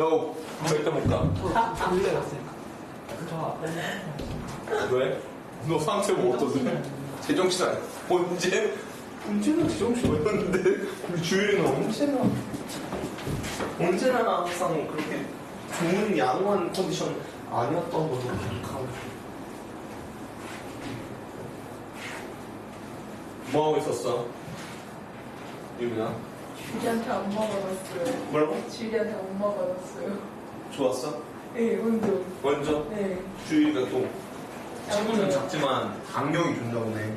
너 절대 못 가. 왜? 너 상체 뭐 어떠세요? 제정신 아니야? 언제나 제정신 아니었는데 우리 주일이는 언제나 항상 그렇게 좋은 양호한 컨디션 아니었던 걸로 기억하고. 뭐 하고 있었어? 유민아? 주리한테 엄마 받았어요. 뭐라고? 주리한테 엄마 받았어요. 좋았어? 네, 완전. 먼저? 네. 주일이가 또 체구는 작지만 강력이 좋나 보네.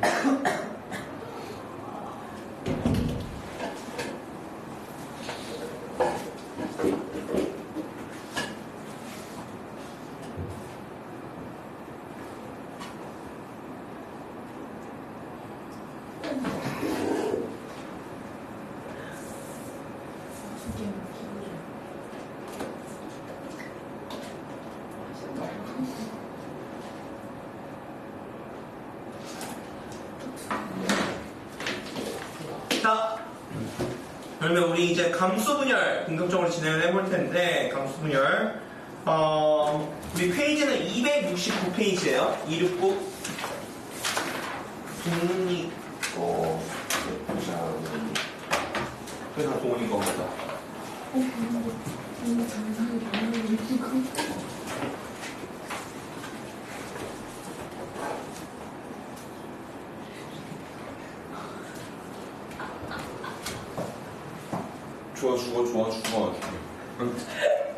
자, 그러면 우리 이제 감수 분열 본격적으로 진행을 해볼 텐데, 감수 분열. 우리 페이지는 269페이지예요. 269. 동문이 거, 그게 다 동문이 겁니다. 좋아.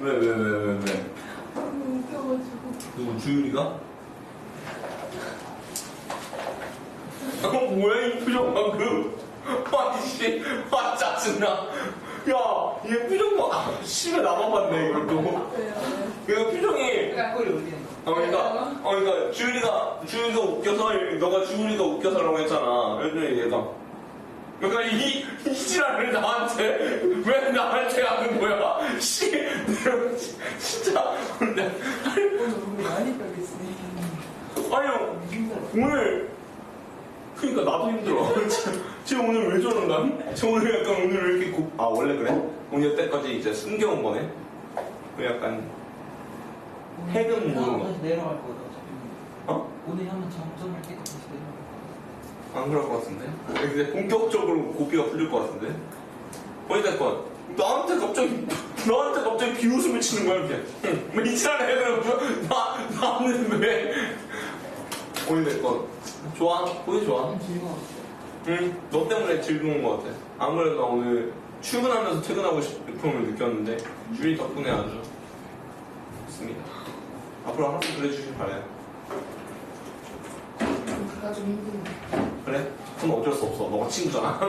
왜? 너무 웃겨가지고. 누구, 주율이가? 뭐야, 이 표정 방금. 아이씨, 짜증나. 야, 얘 표정 봐. 씨발, 나만 봤네, 이것도. 얘가 표정이. 꼴이 올리는 그러니까, 주율이가 웃겨서, 너가 주율이가 웃겨서라고 했잖아. 그랬더니 얘가. 그러니까 이 지랄을 나한테 왜 나한테 하는 거야? 진짜 오늘 많이 떨리시네. 아니 오늘 그러니까 나도 힘들어. 쟤 오늘 왜 저런가? 쟤 오늘 약간 오늘 왜 이렇게 원래 그래? 오늘 여태까지 이제 숨겨온 거네. 그 약간 해금 모르는 거. 다시 내려갈 거다. 어? 오늘 한번 정점을 깨고 다시 내려갈 거다. 안 그럴 것 같은데? 근데 본격적으로 고삐가 풀릴 것 같은데? 어찌됐건 나한테 갑자기 비웃음을 치는 거야 이렇게. 이지랄해 그러면 나는 왜? 어찌됐건 좋아? 보기 좋아? 즐거웠어. 응, 너 때문에 즐거운 것 같아. 아무래도 나 오늘 출근하면서 퇴근하고 싶음을 느꼈는데 주리 덕분에 아주 좋습니다. 앞으로 항상 그래주시길 바래요. 그가 좀 힘드네. 그래? 그럼 어쩔 수 없어. 너가 친구잖아.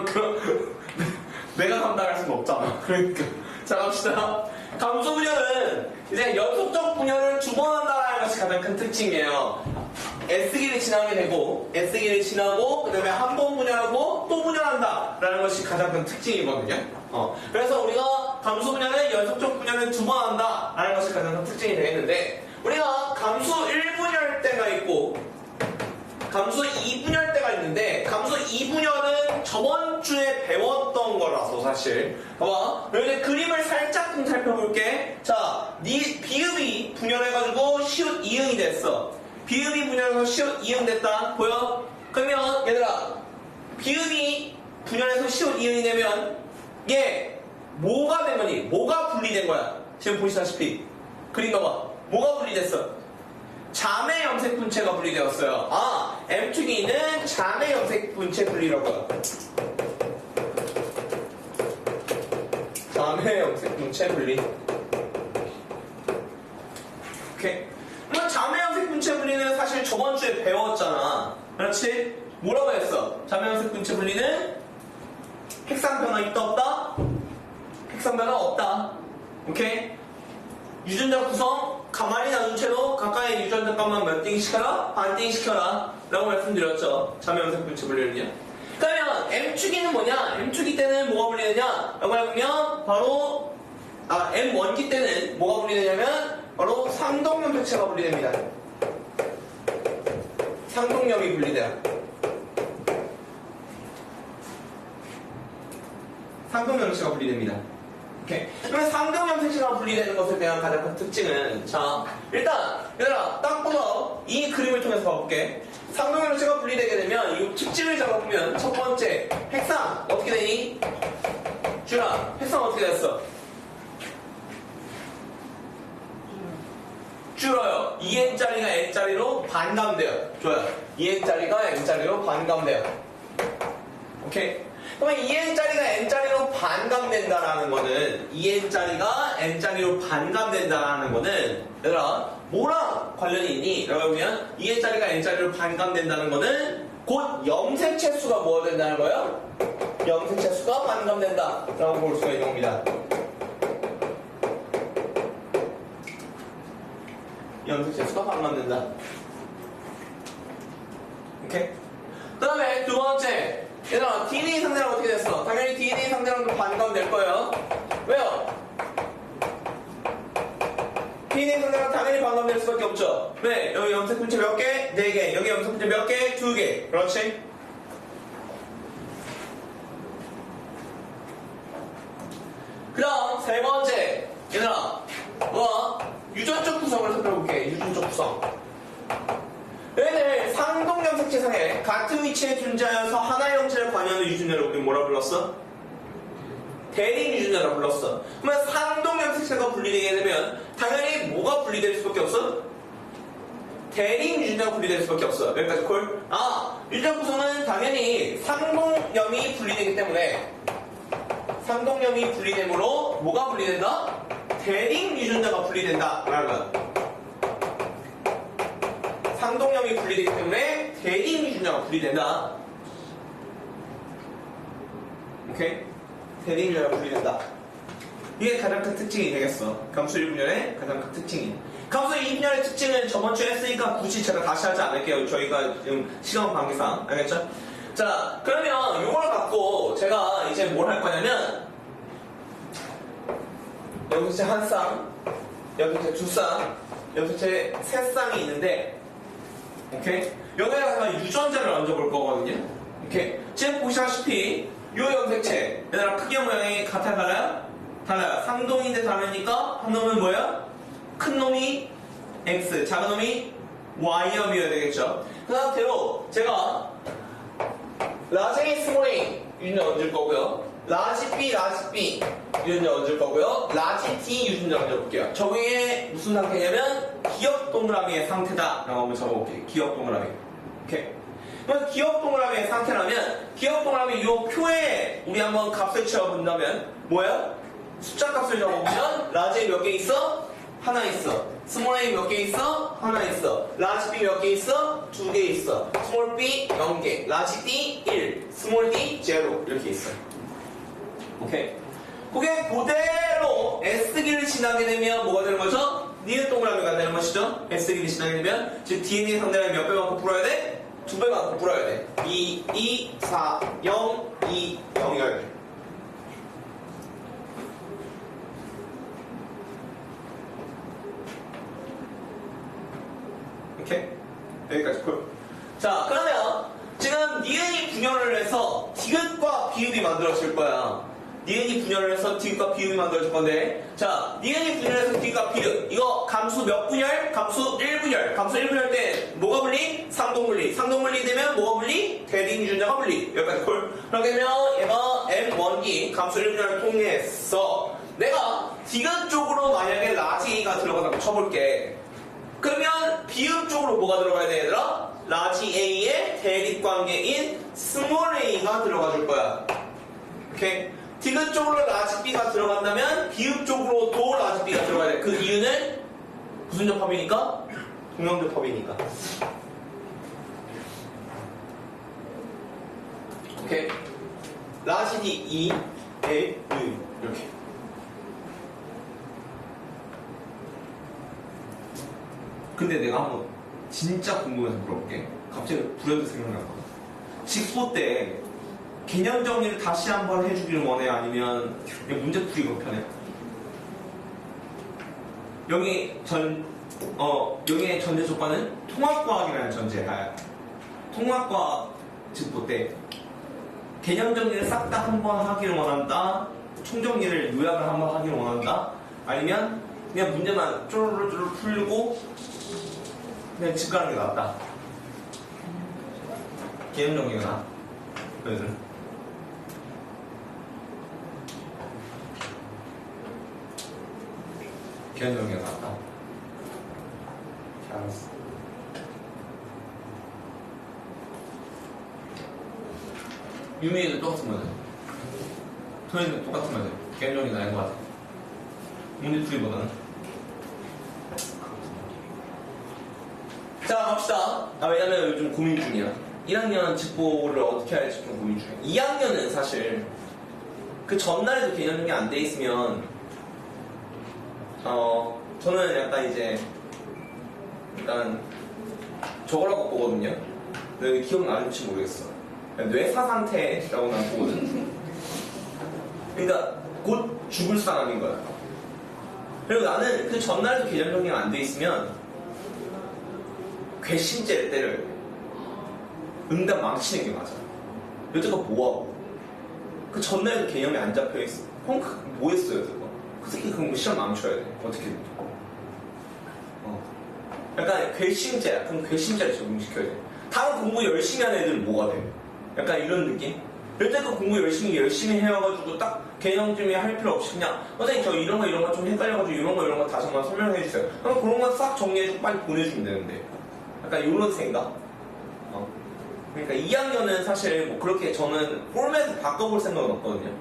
내가 감당할 수는 없잖아. 그러니까. 자, 갑시다. 감수 분열은 이제 연속적 분열을 두 번 한다는 것이 가장 큰 특징이에요. S기를 지나게 되고, S기를 지나고, 그 다음에 한 번 분열하고, 또 분열한다. 라는 것이 가장 큰 특징이거든요. 그래서 우리가 감수 분열은 연속적 분열을 두 번 한다. 라는 것이 가장 큰 특징이 되겠는데, 우리가 감수 1분열 때가 있고, 감수 2분열 때가 있는데 감수 2분열은 저번 주에 배웠던 거라서 사실 봐봐 여기 그림을 살짝 좀 살펴볼게. 자, 비읍이 분열해가지고 시옷 이응이 됐어. 비읍이 분열해서 시옷 이응 됐다. 보여? 그러면 얘들아 비읍이 분열해서 시옷 이응이 되면 얘 뭐가 분리된 거야? 지금 보시다시피 그림 봐봐. 뭐가 분리됐어? 자매 염색 분체가 분리되었어요. M2D는 자매 염색 분체 분리라고요. 자매 염색 분체 분리. 오케이. 그럼 자매 염색 분체 분리는 사실 저번 주에 배웠잖아. 그렇지? 뭐라고 했어? 자매 염색 분체 분리는 핵산 변화 있다 없다? 핵산 변화 없다. 오케이? 유전자 구성 가만히 놔둔 채로 각각의 유전자 값만 몇 띵 시켜라? 반 띵 시켜라 라고 말씀드렸죠. 자매염색 분체 분리는요. 그러면 M축이는 뭐냐? M축이 때는 뭐가 분리되냐? 라고 해보면 바로 M1기 때는 뭐가 분리되냐면 바로 상동염색체가 분리됩니다. 상동염이 분리돼요. 상동염색체가 분리됩니다. 오케이. 그러면 상동염색체가 분리되는 것에 대한 가장 큰 특징은, 자, 일단, 얘들아, 딱 보자. 이 그림을 통해서 봐볼게. 상동염색체가 분리되게 되면, 이 특징을 잡아보면, 첫 번째, 핵상, 어떻게 되니? 준아, 핵상 어떻게 됐어? 줄어요. 2n짜리가 n짜리로 반감돼요. 좋아요. 2n짜리가 n짜리로 반감돼요. 오케이. 그러면 2n짜리가 n짜리로 반감된다라는 거는 2n짜리가 n짜리로 반감된다라는 거는 얘들아 뭐랑 관련이 있니? 라고 보면 2n짜리가 n짜리로 반감된다는 거는 곧 염색체 수가 뭐가 된다는 거예요? 염색체 수가 반감된다 라고 볼 수가 있는 겁니다. 염색체 수가 반감된다. 오케이? 그 다음에 두 번째 얘들아 DNA 상대랑 어떻게 됐어? 당연히 DNA 상대랑도 반감될 거예요. 왜요? DNA 상대랑 당연히 반감될 수밖에 없죠. 왜? 여기 염색분체 몇 개? 4개. 여기 염색분체 몇 개? 2개. 그렇지? 그 다음 세 번째 얘들아 유전적 구성을 살펴볼게. 유전적 구성. 얘들 상동염색체상에 같은 위치에 존재하여서 하나의 형체를 관여하는 유전자를 우리 뭐라 불렀어? 대립 유전자라 불렀어. 그러면 상동염색체가 분리되게 되면 당연히 뭐가 분리될 수밖에 없어? 대립 유전자가 분리될 수밖에 없어. 여기까지 콜? 유전자 구성은 당연히 상동염이 분리되기 때문에 상동염이 분리되므로 뭐가 분리된다? 대립 유전자가 분리된다 라는 거야. 상동염이 분리되기 때문에 대립 유전자가 분리된다. 오케이? 대립 유전자가 분리된다. 이게 가장 큰 특징이 되겠어. 감수 1분열의 가장 큰 특징이. 감수 2분열의 특징은 저번 주에 했으니까 굳이 제가 다시 하지 않을게요. 저희가 지금 시간 관계상. 알겠죠? 자, 그러면 이걸 갖고 제가 이제 뭘 할 거냐면 염색체 한 쌍, 염색체 두 쌍, 염색체 세 쌍이 있는데 오케이? 여기다가 유전자를 얹어볼 거거든요. 오케이? 지금 보시다시피 이 염색체 얘들아 크기 모양이 같아요? 달라요? 달라요. 상동인데 다르니까 한 놈은 뭐예요? 큰 놈이 X, 작은 놈이 Y염이어야 되겠죠. 그 상태로 제가 라지 A, 스몰 A 유전자 얹을 거고요. 라지 B 유전자 얹을 거고요. 라지 D 유전자 얹어볼게요. 저게 무슨 상태냐면 기억 동그라미의 상태다 라고 한번 적어볼게요. 기억 동그라미. 오케이. 그럼 기억 동그라미의 상태라면 기억 동그라미 이 표에 우리 한번 값을 채워본다면 뭐예요? 숫자 값을 적어보면 라지 A 몇 개 있어? 하나 있어. 스몰 A 몇 개 있어? 하나 있어. 라지 B 몇 개 있어? 2개 있어. 스몰 B 0개. 라지 D 1. 스몰 D 0. 이렇게 있어. 오케이. 그게 그대로 S기를 지나게 되면 뭐가 되는 거죠? 니은 동그라미가 되는 것이죠? S기를 지나게 되면 즉 DNA 상대를 몇 배만큼 풀어야 돼? 2배만큼 풀어야 돼. 2, 2, 4, 0, 2, 0이어야 돼. 오케이? 여기까지 콜. 자, 그러면 지금 니은이 분열을 해서 디귿과 비읍이 만들어질 거야. 니은이 분열을 해서 디귿과 비읍이 만들어질 건데, 자, 니은이 분열해서 디귿과 비읍. 이거 감수 몇 분열? 감수 1분열. 감수 1분열 때 뭐가 분리? 상동분리. 상동분리 되면 뭐가 분리? 대립 유전자가 분리. 여기까지 콜. 그렇게 되면 얘가 M1기 감수 1분열을 통해서 내가 디귿 쪽으로 만약에 라지 A가 들어가다고 쳐볼게. 그러면 비읍 쪽으로 뭐가 들어가야 돼, 얘들아? 라지 A의 대립관계인 스몰 A가 들어가 줄 거야. 오케이? 디귿 쪽으로 라지 B가 들어간다면 비읍 쪽으로도 라지 B가 들어가야 돼. 그 이유는 무슨 접합이니까? 동형접합이니까. 오케이? 라지 D, E, A, U 이렇게. 근데 내가 한번 진짜 궁금해서 물어볼게. 갑자기 불현듯 생각났거든. 직소 때 개념 정리를 다시 한번 해주기를 원해요? 아니면 그냥 문제 풀이가 편해요? 여기의 전제 조건은 통합과학이라는 전제야. 통합과학 직소 때 개념 정리를 싹 다 한번 하기를 원한다. 총정리를 요약을 한번 하길 원한다. 아니면 그냥 문제만 쪼르르 풀고 그냥 집 가는 게 낫다. 개념 정리가 나. 너희들은? 개념 정리가 낫다. 알았어. 유미도 똑같은 거죠. 토니도 똑같은 거죠. 개념 정리 나은 것 같아. 문제풀이보다는. 자, 갑시다. 왜냐면 요즘 고민 중이야. 1학년 직보를 어떻게 할지 좀 고민 중이야. 2학년은 사실 그 전날에도 개념 정리 안 돼 있으면 저는 약간 이제 일단 저거라고 보거든요. 근데 기억나는지 모르겠어. 뇌사 상태라고 난 보거든. 그러니까 곧 죽을 사람인 거야. 그리고 나는 그 전날에도 개념 정리가 안 돼 있으면 괘씸죄를 때려야 돼. 응답 망치는 게 맞아. 여태껏 뭐하고 그 전날에도 개념이 안 잡혀있어. 그럼 뭐 했어요, 여태껏? 그 새끼 그럼 시험 망쳐야 돼. 어떻게든. 약간 괘씸죄야. 그럼 괘씸죄를 적용시켜야 돼. 다음 공부 열심히 하는 애들은 뭐가 돼? 약간 이런 느낌? 여태껏 공부 열심히 해와가지고 딱 개념 정리 할 필요 없이 그냥 선생님 저 이런 거 좀 헷갈려가지고 이런 거 다시 한번 설명해 주세요. 그럼 그런 거 싹 정리해주고 빨리 보내주면 되는데 약간 이런 생각? 그러니까 2학년은 사실 뭐 그렇게 저는 포맷을 바꿔볼 생각은 없거든요.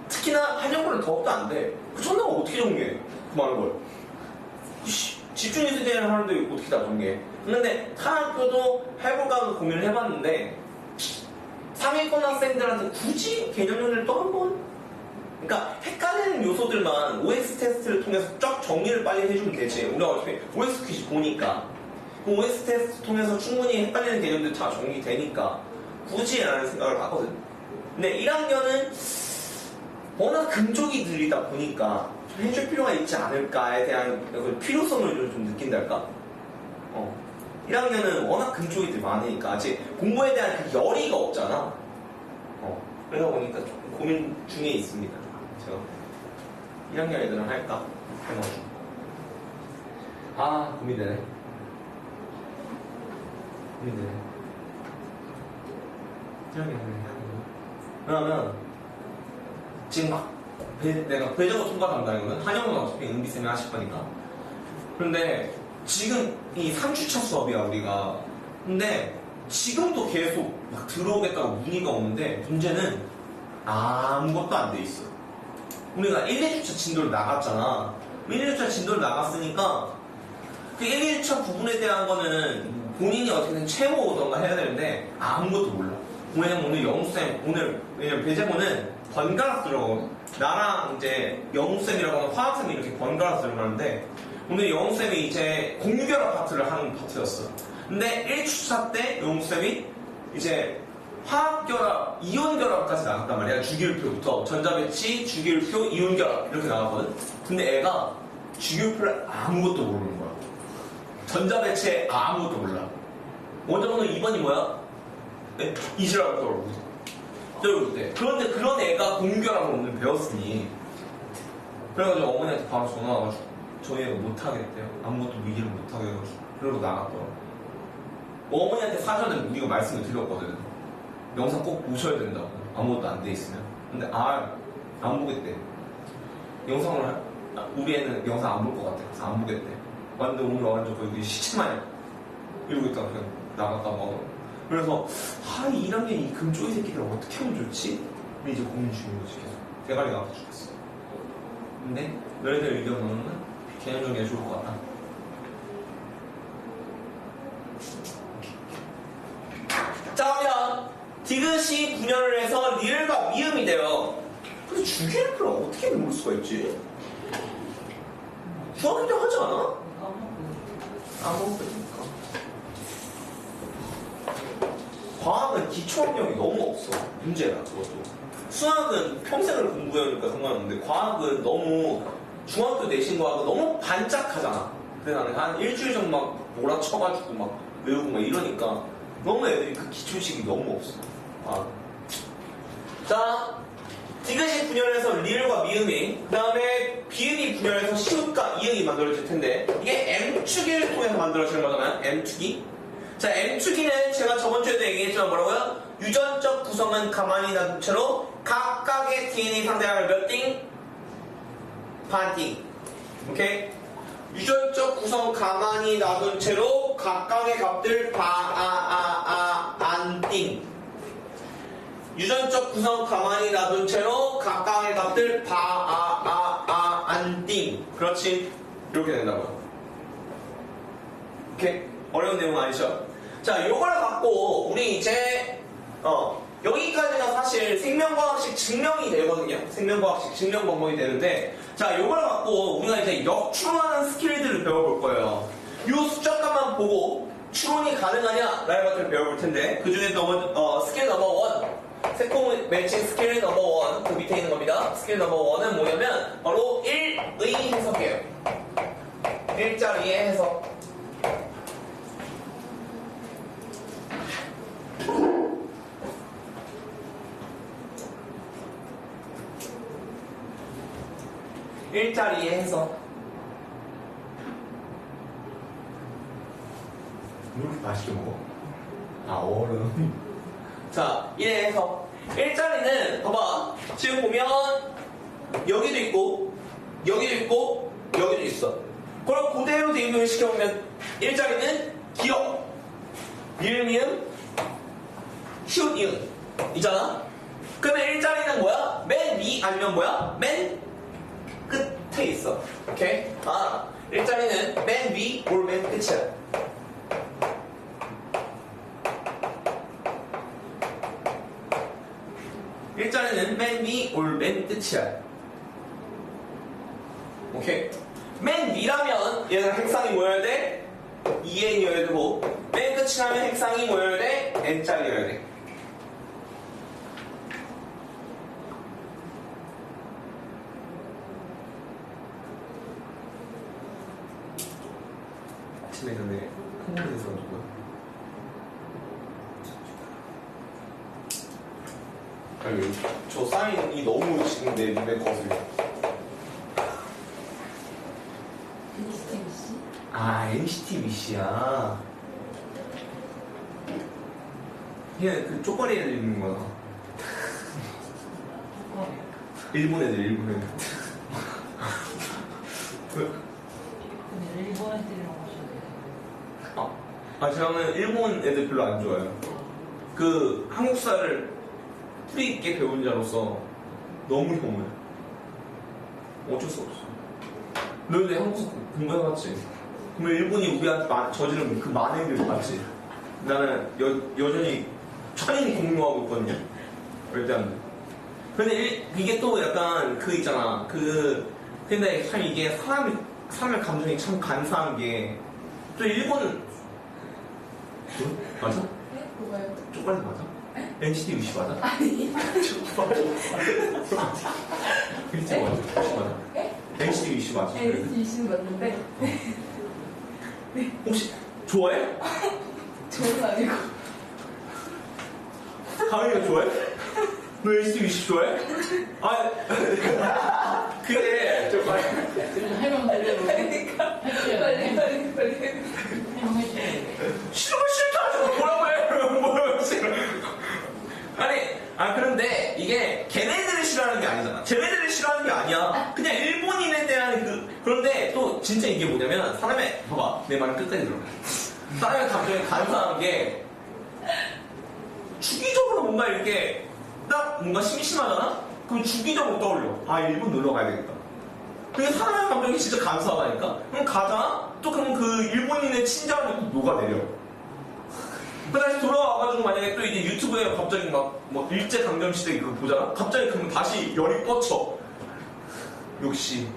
특히나 하려고는 더욱도 안 돼. 그 전화가 어떻게 정리해? 그 많은 걸. 집중해서 대를 하는데 어떻게 다 정리해? 근데 타학교도 해볼까 하고 고민을 해봤는데 상위권 학생들한테 굳이 개념 정리를 또 한 번? 그러니까 헷갈리는 요소들만 OX 테스트를 통해서 쫙 정리를 빨리 해주면 되지. 우리가 어차피 OX 퀴즈 보니까 그 OX 테스트 통해서 충분히 헷갈리는 개념들 다 정리되니까 굳이 라는 생각을 하거든. 근데 1학년은 워낙 금쪽이 들리다 보니까 좀 해줄 필요가 있지 않을까에 대한 필요성을 좀 느낀달까? 1학년은 워낙 금쪽이들이 많으니까 아직 공부에 대한 그 열의가 없잖아. 그러다 보니까 조금 고민 중에 있습니다. 제가 1학년 애들은 할까? 고민되네. 고민되네. 1학년 애들은 해야 되나? 그러면 지금 막 내가 배적어 통과 담당이거든. 한영은 어차피 은비쌤이 하실 거니까. 그런데 지금 이 3주차 수업이야 우리가. 근데 지금도 계속 막 들어오겠다고 문의가 오는데 문제는 아무것도 안 돼 있어. 우리가 1, 2주차 진도를 나갔잖아. 1, 2주차 진도를 나갔으니까 그 1, 2주차 부분에 대한 거는 본인이 어떻게든 채워오던가 해야 되는데 아무것도 몰라. 왜냐면 오늘 영수쌤 왜냐면 배제모는 번갈아서 들어가거든. 나랑 이제 영수쌤이라고 하는 화학쌤이 이렇게 번갈아서 들어가는데 오늘 영수쌤이 이제 공유결합 파트를 하는 파트였어. 근데 1주차 때 영수쌤이 이제 화학결합, 이온결합까지 나갔단 말이야. 주기율표부터 전자배치, 주기율표, 이온결합 이렇게 나갔거든. 근데 애가 주기율표를 아무것도 모르는 거야. 전자배치에 아무것도 몰라. 먼저 보는 2번이 뭐야? 네? 이지라고 떠오르고 그런데 그런 애가 공유결합을 오늘 배웠으니 그래가지고 어머니한테 바로 전화 와가지고 저희 애가 못하겠대요. 아무것도 얘기를 못하게 해가지고 그러고 나갔더라고. 어머니한테 사전에 우리가 말씀을 드렸거든. 영상 꼭 보셔야 된다고. 아무것도 안 돼 있으면. 근데 안 보겠대. 우리 애는 영상 안 볼 것 같아. 그래서 안 보겠대. 완전 오늘 완전 거의 시체마냥 이러고 있다가 그냥 나갔다고 하더라고. 그래서 2학년 이 금쪽이 새끼들 어떻게 하면 좋지? 근데 이제 고민 중인 거지 계속. 대가리가 아파 죽겠어. 근데 너희들 의견으로는 개념 정리가 좋을 것 같다. 자, 갑니다. 디귿이 분열을 해서 리을과 미음이 돼요. 근데 주기율표를 어떻게 모를 수가 있지? 중학교 때 하지 않아? 안 먹으니까. 과학은 기초학력이 너무 없어. 문제야, 그것도. 수학은 평생을 공부해오니까 상관없는데, 과학은 너무 중학교 내신 과학은 너무 반짝하잖아. 그래서 나는 한 일주일 전만 몰아쳐가지고 막 외우고 막 이러니까 너무 애들이 그 기초식이 너무 없어. 자, 디귿이 분열해서 리을과 미음이, 그 다음에 비음이 분열해서 시읒과 이응이 만들어질 텐데, 이게 M축이를 통해서 만들어지는 거잖아요. M축이. 자, M축이는 제가 저번 주에도 얘기했지만 뭐라고요? 유전적 구성은 가만히 놔둔 채로 각각의 DNA 상대항을 몇 띵? 반 띵. 오케이? 유전적 구성 가만히 놔둔 채로 각각의 값들 안 띵. 유전적 구성 가만히 놔둔 채로 각각의 값들 안 띵. 그렇지. 이렇게 된다고요. 오케이? 어려운 내용 아니죠? 자, 요걸 갖고 우리 이제 여기까지가 사실 생명과학식 증명이 되거든요. 생명과학식 증명 방법이 되는데, 자, 요걸 갖고 우리가 이제 역추론하는 스킬들을 배워볼 거예요. 요 숫자값만 보고 추론이 가능하냐라는 것들을 배워볼 텐데, 그 중에 스킬 넘버 1, 세콤 매칭 스킬 넘버 1, 그 밑에 있는 겁니다. 스킬 넘버 1은 뭐냐면 바로 1의 해석이에요. 1자리의 해석. 일자리의 해석. 왜 이렇게 맛있게 먹어? 아, 얼음. 자, 1의 해석. 일자리는, 봐봐. 지금 보면, 여기도 있고, 여기도 있고, 여기도 있어. 그럼 그대로 대입을 시켜보면, 일자리는 기억, 미음, 히읗, 이응. 있잖아? 그러면 일자리는 뭐야? 맨 위 아니면 뭐야? 맨 끝에 있어. 오케이? 아, 일자리는 맨 위, 올 맨 끝이야. 일자리는 맨 위, 올 맨 끝이야. 오케이? 맨 위라면 얘는 행상이 뭐여야 돼? 2n이어야 되고, 맨 끝이라면 행상이 뭐여야 돼? n짜리여야 돼. 아침에 전에 한국에서 누구야? 아니, 저 사인이 너무 지금 내 눈에 거슬려. NCT 아, NCT 위시야. 그냥 그 쪼꼬리 애들 있는 거야. 일본 애들, 일본 애들. 근데 일본 애들이랑 하셔야 돼요. 아, 저는 일본 애들 별로 안 좋아해요. 그 한국사를 뿌리 있게 배운 자로서 너무 혐오해. 어쩔 수 없어. 너희들 한국사 공부해봤지? 그러면 일본이 우리한테 저지른 그 만행들 봤지? 나는 여전히 천인 공유하고 있거든요. 절대 안 돼. 근데 이게 또 약간 그 있잖아. 근데 참 이게 사람의 감정이 참 간사한 게, 또 일본, 맞아? 네? 뭐가요? 쪼꼬리 맞아? NCT 위시 맞아? 아니. 글쎄 맞아? 위시 맞아? 네? NCT 위시 맞아? NCT 이슈는 맞는데 혹시 좋아해? 저는 아니고. 가은이가 좋아해? 너 NCT 위시 좋아해? 아, 그래. 좀 빨리. 해명 드려요. 그러니까 빨리. 해명해주세요. 싫으면 싫다. 뭐라고 해? 뭐라고 싫어? 그런데 이게 걔네들을 싫어하는 게 아니잖아. 쟤네들을 싫어하는 게 아니야. 그냥 일본인에 대한 그런데 또 진짜 이게 뭐냐면, 사람의, 봐봐. 내 말은 끝까지 들어봐. 사람의 감정이 간사한 게, 주기적으로 뭔가 이렇게, 딱 뭔가 심심하잖아? 그럼 주기적으로 떠올려. 아, 일본 놀러 가야 되겠다. 근데 사람의 감정이 진짜 간사하다니까? 그럼 가잖아? 또 그럼 그 일본인의 친절함이 또 녹아내려. 그 다시 돌아와가지고 만약에 또 이제 유튜브에 갑자기 뭐 일제강점시대 그거 보잖아? 갑자기 그러면 다시 열이 뻗쳐. 역시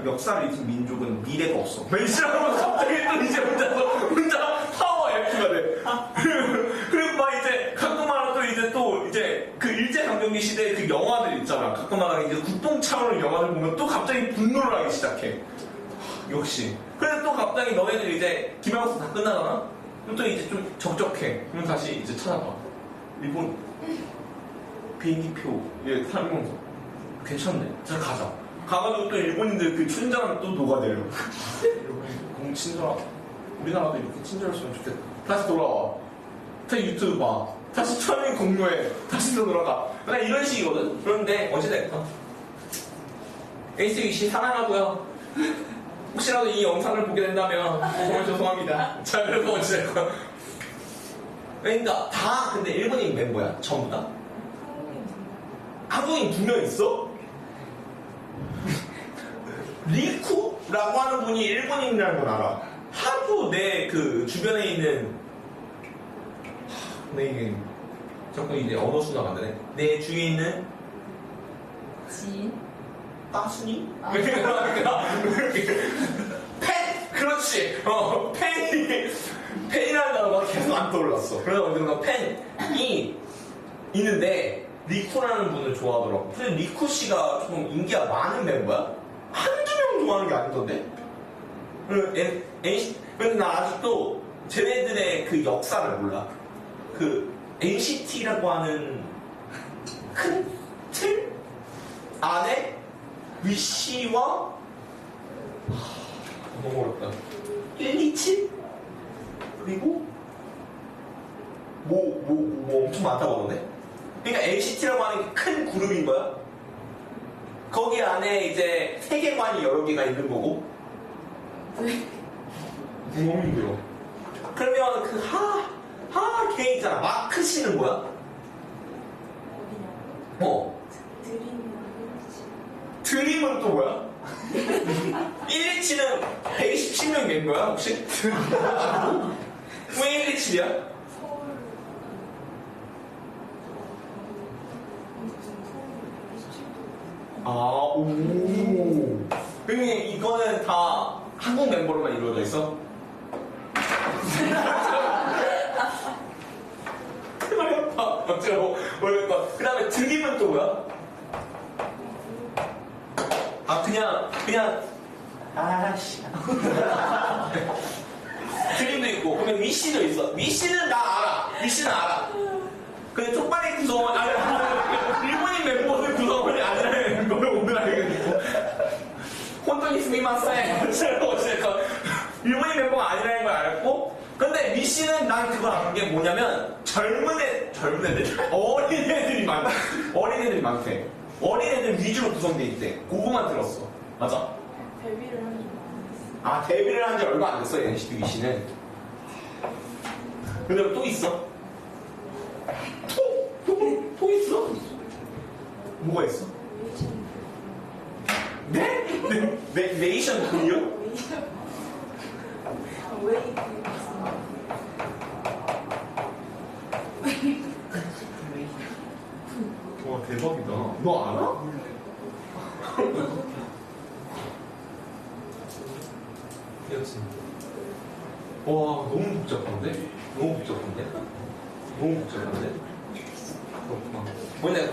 역사를 잊은 민족은 미래가 없어. 맨시라고 갑자기 또 이제 혼자 파워 F가 돼. 그리고 막 이제 가끔마다 또 이제 그 일제강점기 시대 그 영화들 있잖아. 가끔마다 이제 국뽕 차오르는 영화를 보면 또 갑자기 분노를 하기 시작해. 역시. 그래서 또 갑자기 너네들 이제 기말고사 다 끝나잖아? 그럼 또 이제 좀 적적해. 그럼 다시 이제 찾아봐. 일본. 비행기표, 예, 설명서. 괜찮네. 자, 가자. 가가지고 또 일본인들 그 친절함 또 녹아내려. 너무 친절하다. 우리나라도 이렇게 친절했으면 좋겠다. 다시 돌아와. 다시 유튜브 봐. 다시 천인 공유해. 다시 또 돌아가. 그냥 이런 식이거든? 그런데, 어찌됐건. 에이스6씨 사랑하고요. 혹시라도 이 영상을 보게 된다면, 정말 죄송합니다. 자, 그래서 어찌됐건. 그러니까, 다, 근데 일본인 멤버야. 전부 다. 한국인 2명 있어? 리쿠라고 하는 분이 일본인이라는 건 알아. 하도 내 그 주변에 있는 내 이게 자꾸 이제 언어 순화가 안 되네. 내 주위에 있는 지인? 따순이? 아. 팬! 그렇지! 팬이라는 단어가 계속 안 떠올랐어. 그래서 언젠가 팬이 있는데 리쿠라는 분을 좋아하더라고. 근데 리쿠 씨가 좀 인기가 많은 멤버야? 한두 명 좋아하는 게 아니던데? 근데 나 아직도 쟤네들의 그 역사를 몰라. 그 NCT라고 하는 큰 틀 안에 위시와 너무 어렵다. 127 그리고 뭐 엄청 많다고 그러네. 그러니까 NCT라고 하는 큰 그룹인 거야. 거기 안에 이제 세계관이 여러 개가 있는 거고. 너무 힘들어. 그러면 그 걔 있잖아. 마크 씨는 뭐야? 드림은 또 뭐야? 127은 127명 된 거야, 혹시? 왜 127이야? 오. 그러면 이거는 다 한국 멤버로만 이루어져 있어? 어렵다. 어쩌고, 어렵다. 그 다음에 드림은 또 뭐야? 아씨. 드림도 있고, 그러면 위시도 있어. 위시는 나 알아. 위시는 알아. 근데 쪽발이 구성원, 일본인 멤버들 구성원이 아니라는 걸 오늘 알게 됐고. 혼돈이 스미마셍. 어쨌건, 일본인 멤버가 아니라는 걸 알았고, 근데 위시는 난 그걸 안 게 뭐냐면, 젊은 애들? 어린애들이 많대. 어린애들 위주로 구성돼 있대. 그거만 들었어. 맞아? 데뷔를 한 지 데뷔를 한 지 얼마 안 됐어, NCT 위시는. 근데 또 있어? 또 있어? 뭐가 있어? 네? 네이션 그리요? 왜 이렇게 와 대박이다. 너 알아? 여친. 와 너무 복잡한데? 너무 복잡한데? 그렇구나. 뭐냐면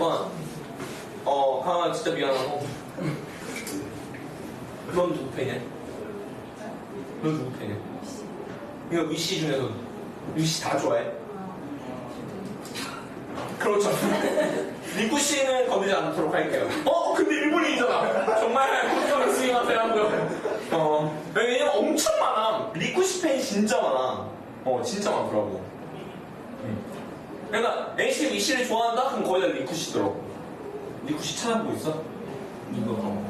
강아 진짜 미안하고. 넌 누구 팬이야? 넌 누구 팬이야? 이거 위시 중에서 위시 다 좋아해? 그렇죠. 리쿠 씨는 거두지 않도록 할게요. 근데 일본인이잖아. 정말 걱정을 스윙하세요 하고요. 왜냐면 엄청 많아. 리쿠 씨 팬이 진짜 많아. 진짜 많더라고. 그러니까 NCT 위시를 좋아한다? 그럼 거의 다 리쿠 씨더라고. 리쿠 씨 찾아보고 있어? 이거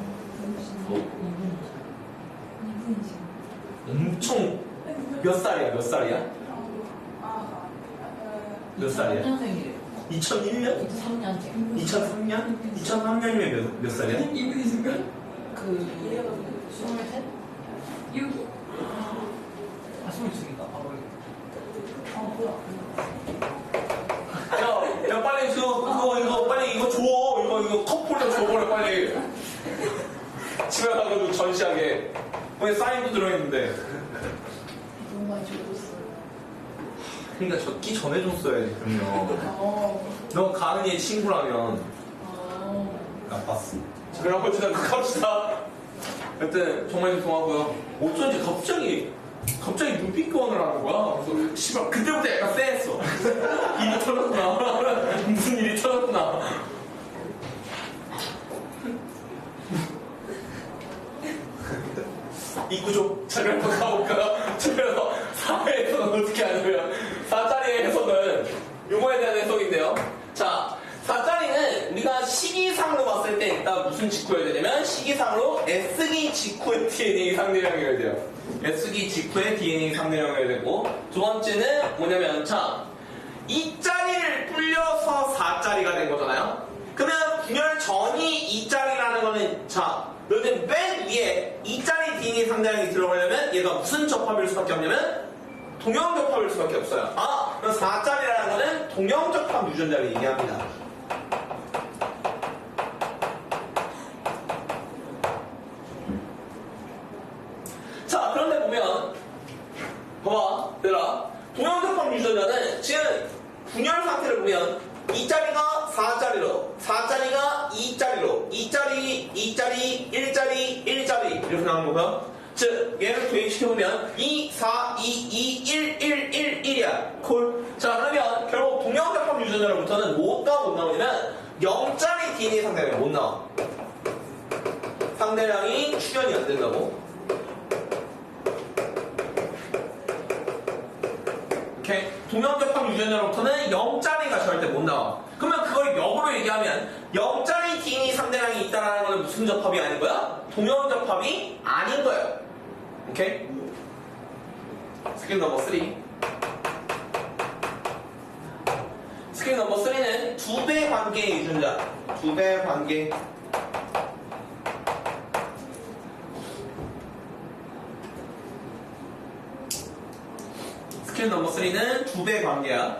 엄청 몇 살이야? 몇 살이야? 몇 살이야? 3년생이래요. 2001년? 3년생. 2003년? 2003년이면 몇 살이야? 이분이신가? 그 23? 6이? 아 22이다. 야 빨리 이거 빨리 이거 줘. 이거 컵홀더 줘버려 빨리. 집에 가가지고 전시하게. 거기 사인도 들어있는데. 너무 많이 좋아졌어. 그러니까 젖기 전에 줬어야지 그러면. 너 가은이의 친구라면 나빴어. 자, 그럼 어쨌든 갑시다. 하여튼 정말 죄송하고요. 어쩐지 갑자기 눈빛 교환을 하는 거야. 그래서 씨발 그때부터 약간 쎄했어. 일이 터졌구나. 무슨 일이 터졌구나. 이구조. 자, 그럼 한번 가볼까요? 그래서 4의 해석은 어떻게 하냐면, 4짜리의 해석은 요거에 대한 해석인데요. 자, 4짜리는 우리가 시기상으로 봤을 때 일단 무슨 직후여야 되냐면, 시기상으로 S기 직후의 DNA 상대량이어야 돼요. S기 직후의 DNA 상대량이어야 되고, 두 번째는 뭐냐면, 자, 2짜리를 불려서 4짜리가 된 거잖아요? 그러면 분열 전이 2짜리라는 거는, 자, 너희들 맨 위에 2짜리 DNA 상대량이 들어가려면 얘가 무슨 접합일 수밖에 없냐면 동형접합일 수밖에 없어요. 아, 그럼 4짜리라는 거는 동형접합 유전자를 얘기합니다. 자, 그런데 보면 봐봐, 얘들아, 동형접합 유전자는 지금 분열 상태를 보면 2짜리가 4짜리로, 4짜리가 2짜리로, 2짜리, 2짜리, 1짜리, 1짜리 이렇게 나오는 거고요. 즉, 얘를 도입시켜보면 2, 4, 2, 2, 1, 1, 1, 1이야. 콜. 자, 그러면 결국 동형접합 유전자로부터는 뭐가 못 나오냐면 0짜리 DNA 상대량이 못 나와. 상대량이 출현이 안 된다고. 오케이. 동형접합 유전자로부터는 0짜리가 절대 못 나와. 그러면 그걸 역으로 얘기하면 0짜리 DNA 상대량이 있다는 건 무슨 접합이 아닌 거야? 동형접합이 아닌 거예요. 오케이? 스킬 넘버 3. 스킬 넘버 3는 2배 관계의 유전자. 2배 관계. 스킬 넘버 3는 2배 관계야.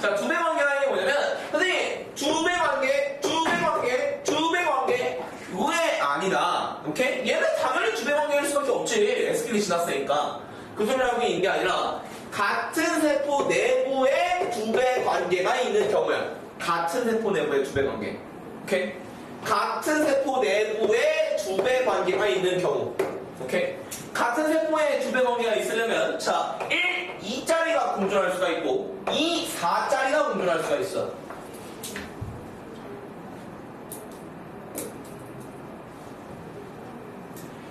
자, 2배 관계라는 게 뭐냐면, 선생님, 2배 관계, 2배 관계, 2배 관계, 왜 아니다. 오케이? 얘는 당연히 2배 관계일 수밖에 없지. S킬이 지났으니까. 그 소리를 하고 있는 게 아니라, 같은 세포 내부에 2배 관계가 있는 경우야. 같은 세포 내부에 2배 관계. 오케이? 같은 세포 내부에 2배 관계가 있는 경우. 오케이? 같은 세포에 2배 관계가 있으려면, 자, 1, 2짜리가 공존할 수가 있고, 2, 4짜리가 공존할 수가 있어.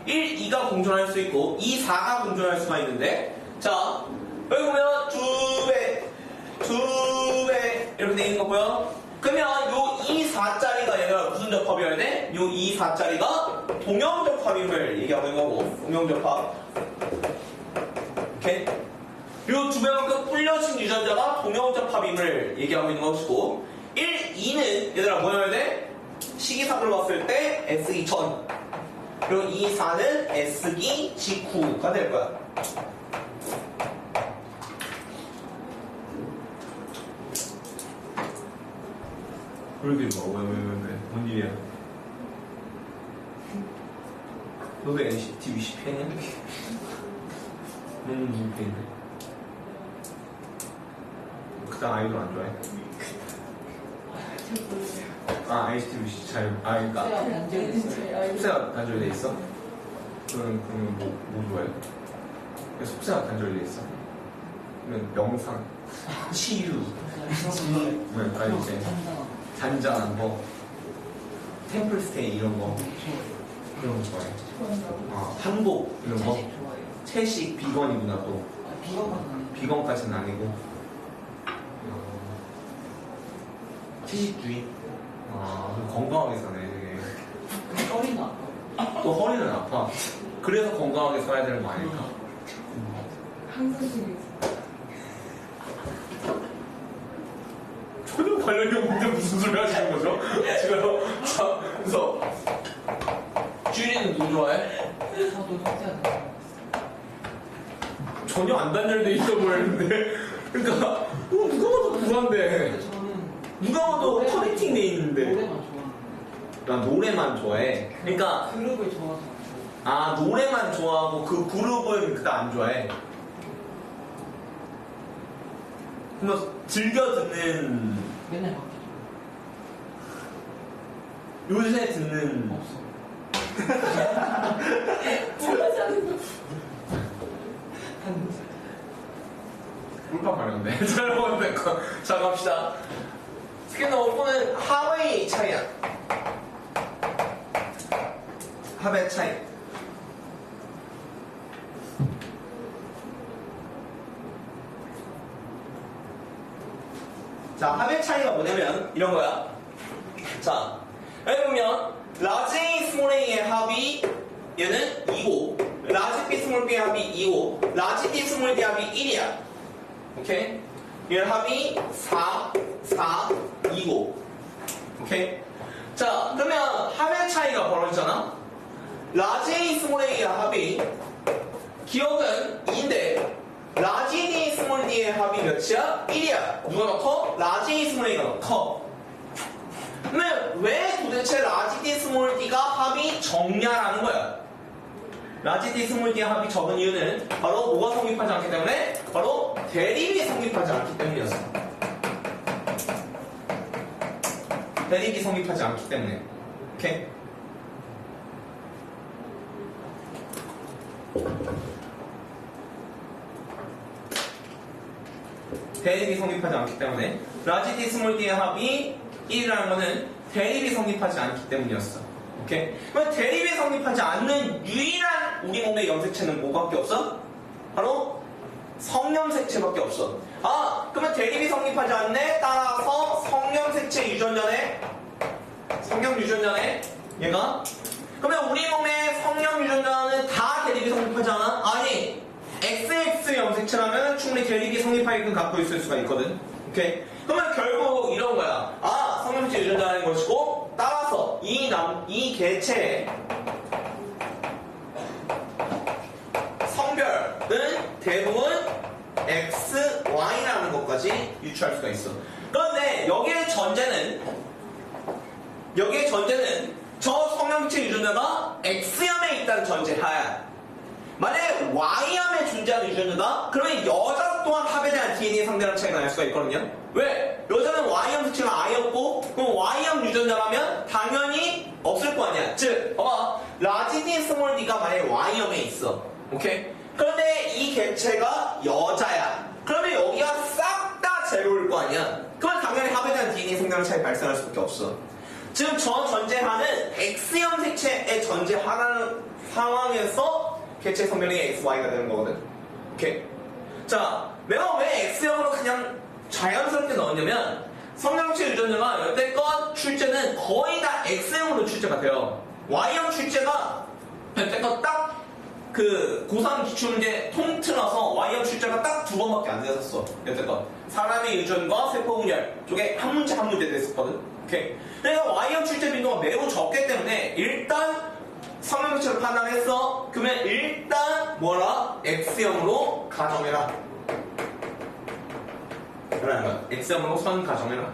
(1, 2가 공존할 수 있고) (2, 4가 공존할 수가 있는데) 자, 여기 보면 2배 이렇게 돼 있는 거 보여? 그러면 요 2, 4짜리가 얘가 무슨 접합이어야 돼? 요 2, 4짜리가 동형접합임을 얘기하고 있는 거고, 동형접합. 오케이? 요 2배만큼 불려진 유전자가 동형접합임을 얘기하고 있는 것이고, 1, 2는 얘들아 뭐여야 돼? 시기상으로 봤을 때 S기 전, 그리고 2, 4는 S기 직후가 될 거야. 그러게 뭐, 왜, 뭔 일이야? 너도 NCT 위시 팬이야? 무슨 팬인데? 그다음 아이돌 안 좋아해? 아, NCT 위시 잘, 그니까. 속세가 단절돼 있어? 그러면 뭐 좋아해? 속세가 단절돼 있어? 그러면 명상, 치유, 아니 이제 잔잔한 거, 템플스테이 이런 거, 그런 거 좋아해. 한복 이런 거, 채식 비건이구나 또. 비건까지는 아니고. 채식주의. 건강하게 사네 되게. 허리는 아파. 또 허리는 아파. 그래서 건강하게 살아야 되는 거 아닐까? 항상 신경 써. 전혀 관련이 없는데 무슨 소리 하시는 거죠? 지금. 자, 그래서 주인이는 누구 좋아해? 저도 석재가 전혀 안 단절돼 있어 보이는데. 그러니까 누가 봐도 불안데. 저는 누가 봐도 커넥팅 돼 있는데. 노래만 좋아하는 난 노래만 좋아해. 그러니까 그룹을 좋아서 노래만 좋아하고 그 그룹은 그닥 안 좋아해. 그러면 즐겨 듣는, 맨날 바뀌죠. 요새 듣는, 없어. 뭐가 자는 거. 꿀빵 마련데. 잘 먹었네. 자, 갑시다. 스킬 넘버 4는 합의 차이야. 합의 차이. 자, 합의 차이가 뭐냐면 이런 거야. 자, 여기 보면 라지 A, 스몰 A의 합이 얘는 2고 라지 B, 스몰 B의 합이 2고 라지 D, 스몰 D 합이 1이야. 오케이? 얘는 합이 4, 4, 2고 오케이? 자, 그러면 합의 차이가 벌어지잖아? 라지 A, 스몰 A의 합이 기억은 2인데 라지 D, 스몰 D의 합이 몇이야? 1이야. 누가 더 커? 라지 A, 스몰 A가 더 커. 그러면 왜 도대체 라지 D, 스몰 D가 합이 적냐라는 거야. 라지 D, 스몰 D의 합이 적은 이유는 바로 뭐가 성립하지 않기 때문에? 바로 대립이 성립하지 않기 때문이었어. 대립이 성립하지 않기 때문에. 오케이? 대립이 성립하지 않기 때문에 라지 D, 스몰 D의 합이 1이라는 거는 대립이 성립하지 않기 때문이었어. 오케이? 그럼 대립이 성립하지 않는 유일한 우리 몸의 염색체는 뭐밖에 없어? 바로 성염색체밖에 없어. 아, 그러면 대립이 성립하지 않네? 따라서 성염색체 유전자네? 성염 유전자네? 얘가? 그러면 우리 몸의 성염 유전자는 다 대립이 성립하지 않아? 아니, XX 염색체라면 충분히 대립이 성립하게끔 갖고 있을 수가 있거든. 오케이? 그러면 결국 이런 거야. 아, 성염체 유전자라는 것이고, 따라서 이 개체의 성별은 대부분 XY라는 것까지 유추할 수가 있어. 그런데 여기의 전제는 저 성염체 유전자가 X염에 있다는 전제하야. 만약에 Y염에 존재하는 유전자다? 그러면 여자 또한 합에 대한 DNA 상대랑 차이가 날 수가 있거든요. 왜? 여자는 Y염 색체가 I였고 그럼 Y염 유전자라면 당연히 없을 거 아니야. 즉, 봐봐. 라지 D, 스몰 D가 만약에 Y염에 있어. 오케이? 그런데 이 개체가 여자야. 그러면 여기가 싹 다 제로일 거 아니야. 그러면 당연히 합에 대한 DNA 상대랑 차이 발생할 수밖에 없어. 지금 저 전제하는 X염 색체의 전제하라는 상황에서 개체 성별이 XY가 되는 거거든. 오케이? 자, 내가 왜 X형으로 그냥 자연스럽게 넣었냐면 성형체 유전자가 여태껏 출제는 거의 다 X형으로 출제가 돼요. Y형 출제가 여태껏 딱 그 고3 기출문제 통틀어서 Y형 출제가 딱 2번밖에 안 됐었어. 여태껏 사람의 유전과 세포분열 쪽에 한 문제 됐었거든. 오케이? 그러니까 Y형 출제 빈도가 매우 적기 때문에 일단 성형체로 판단했어. 그러면 일단 뭐라? X형으로 가정해라. 그러는 거야. X형으로 선 가정해라.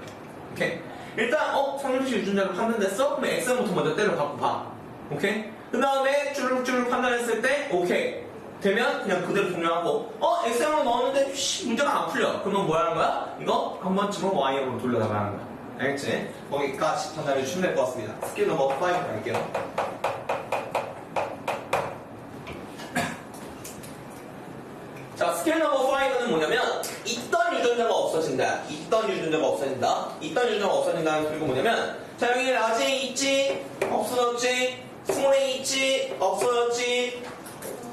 오케이? 일단 성형체 유전자로 판단됐어? 그럼 X형부터 먼저 때려갖고 봐. 오케이? 그 다음에 쭈르륵 판단했을 때 오케이 되면 그냥 그대로 종료하고 X형으로 넣었는데 문제가 안 풀려. 그러면 뭐 하는 거야? 이거 한 번쯤은 Y형으로 돌려나가는 거야. 알겠지? 거기까지 판단해 주시면 될 것 같습니다. 스킬 넘버 5 갈게요. 자, 스케일 넘버 5는 뭐냐면 있던 유전자가 없어진다. 있던 유전자가 없어진다는 소리가 뭐냐면 자, 여기 라지 A 있지? 없어졌지? 스몰 A 있지? 없어졌지?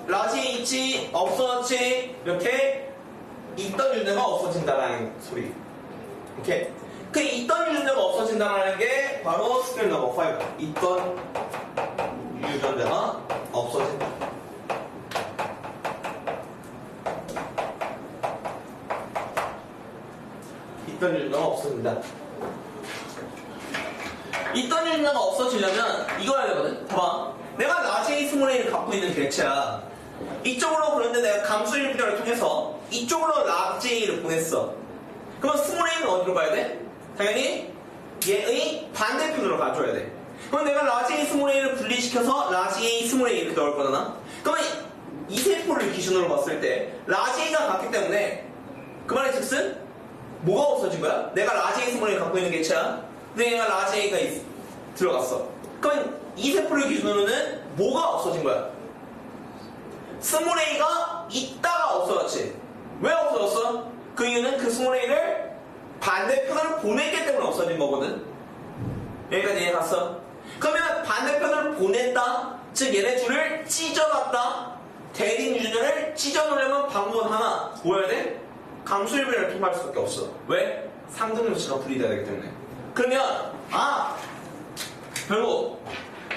라지 A 있지? 없어졌지? 이렇게 있던 유전자가 없어진다는 소리. 오케이? 그 있던 유전자가 없어진다는 게 바로 스케일 넘버 5. 있던 유전자가 없어진다. 있던 유전자가 없어진다. 있던 유전자가 없어지려면 이거 해야 되거든. 봐봐. 내가 라지 A, 스몰 A를 갖고 있는 개체야. 이쪽으로 그런데 내가 감수 일분열을 통해서 이쪽으로 라지 A를 보냈어. 그럼 스몰 A는 어디로 가야 돼? 당연히 얘의 반대편으로 가줘야 돼. 그럼 내가 라지 A, 스몰 A를 분리시켜서 라지 A, 스몰 A 이렇게 넣을 거잖아. 그러면 이 세포를 기준으로 봤을 때 라지 A가 같기 때문에 그 말의 즉슨 뭐가 없어진 거야? 내가 라지 A, 스몰 A 갖고 있는 개체야. 근데 얘가 라지 A가 들어갔어. 그럼 이 세포를 기준으로는 뭐가 없어진 거야? 스몰 A가 있다가 없어졌지. 왜 없어졌어? 그 이유는 그 스몰 A를 반대편으로 보냈기 때문에 없어진 거거든. 여기까지 이해갔어? 그러면 반대편으로 보냈다. 즉 얘네 둘을 찢어갔다. 대립 유전자를 찢어놓으려면 방법은 하나. 뭐여야 돼? 감소일분을 통과할 수밖에 없어. 왜? 상등조치가 분리돼야 되기 때문에. 그러면 결국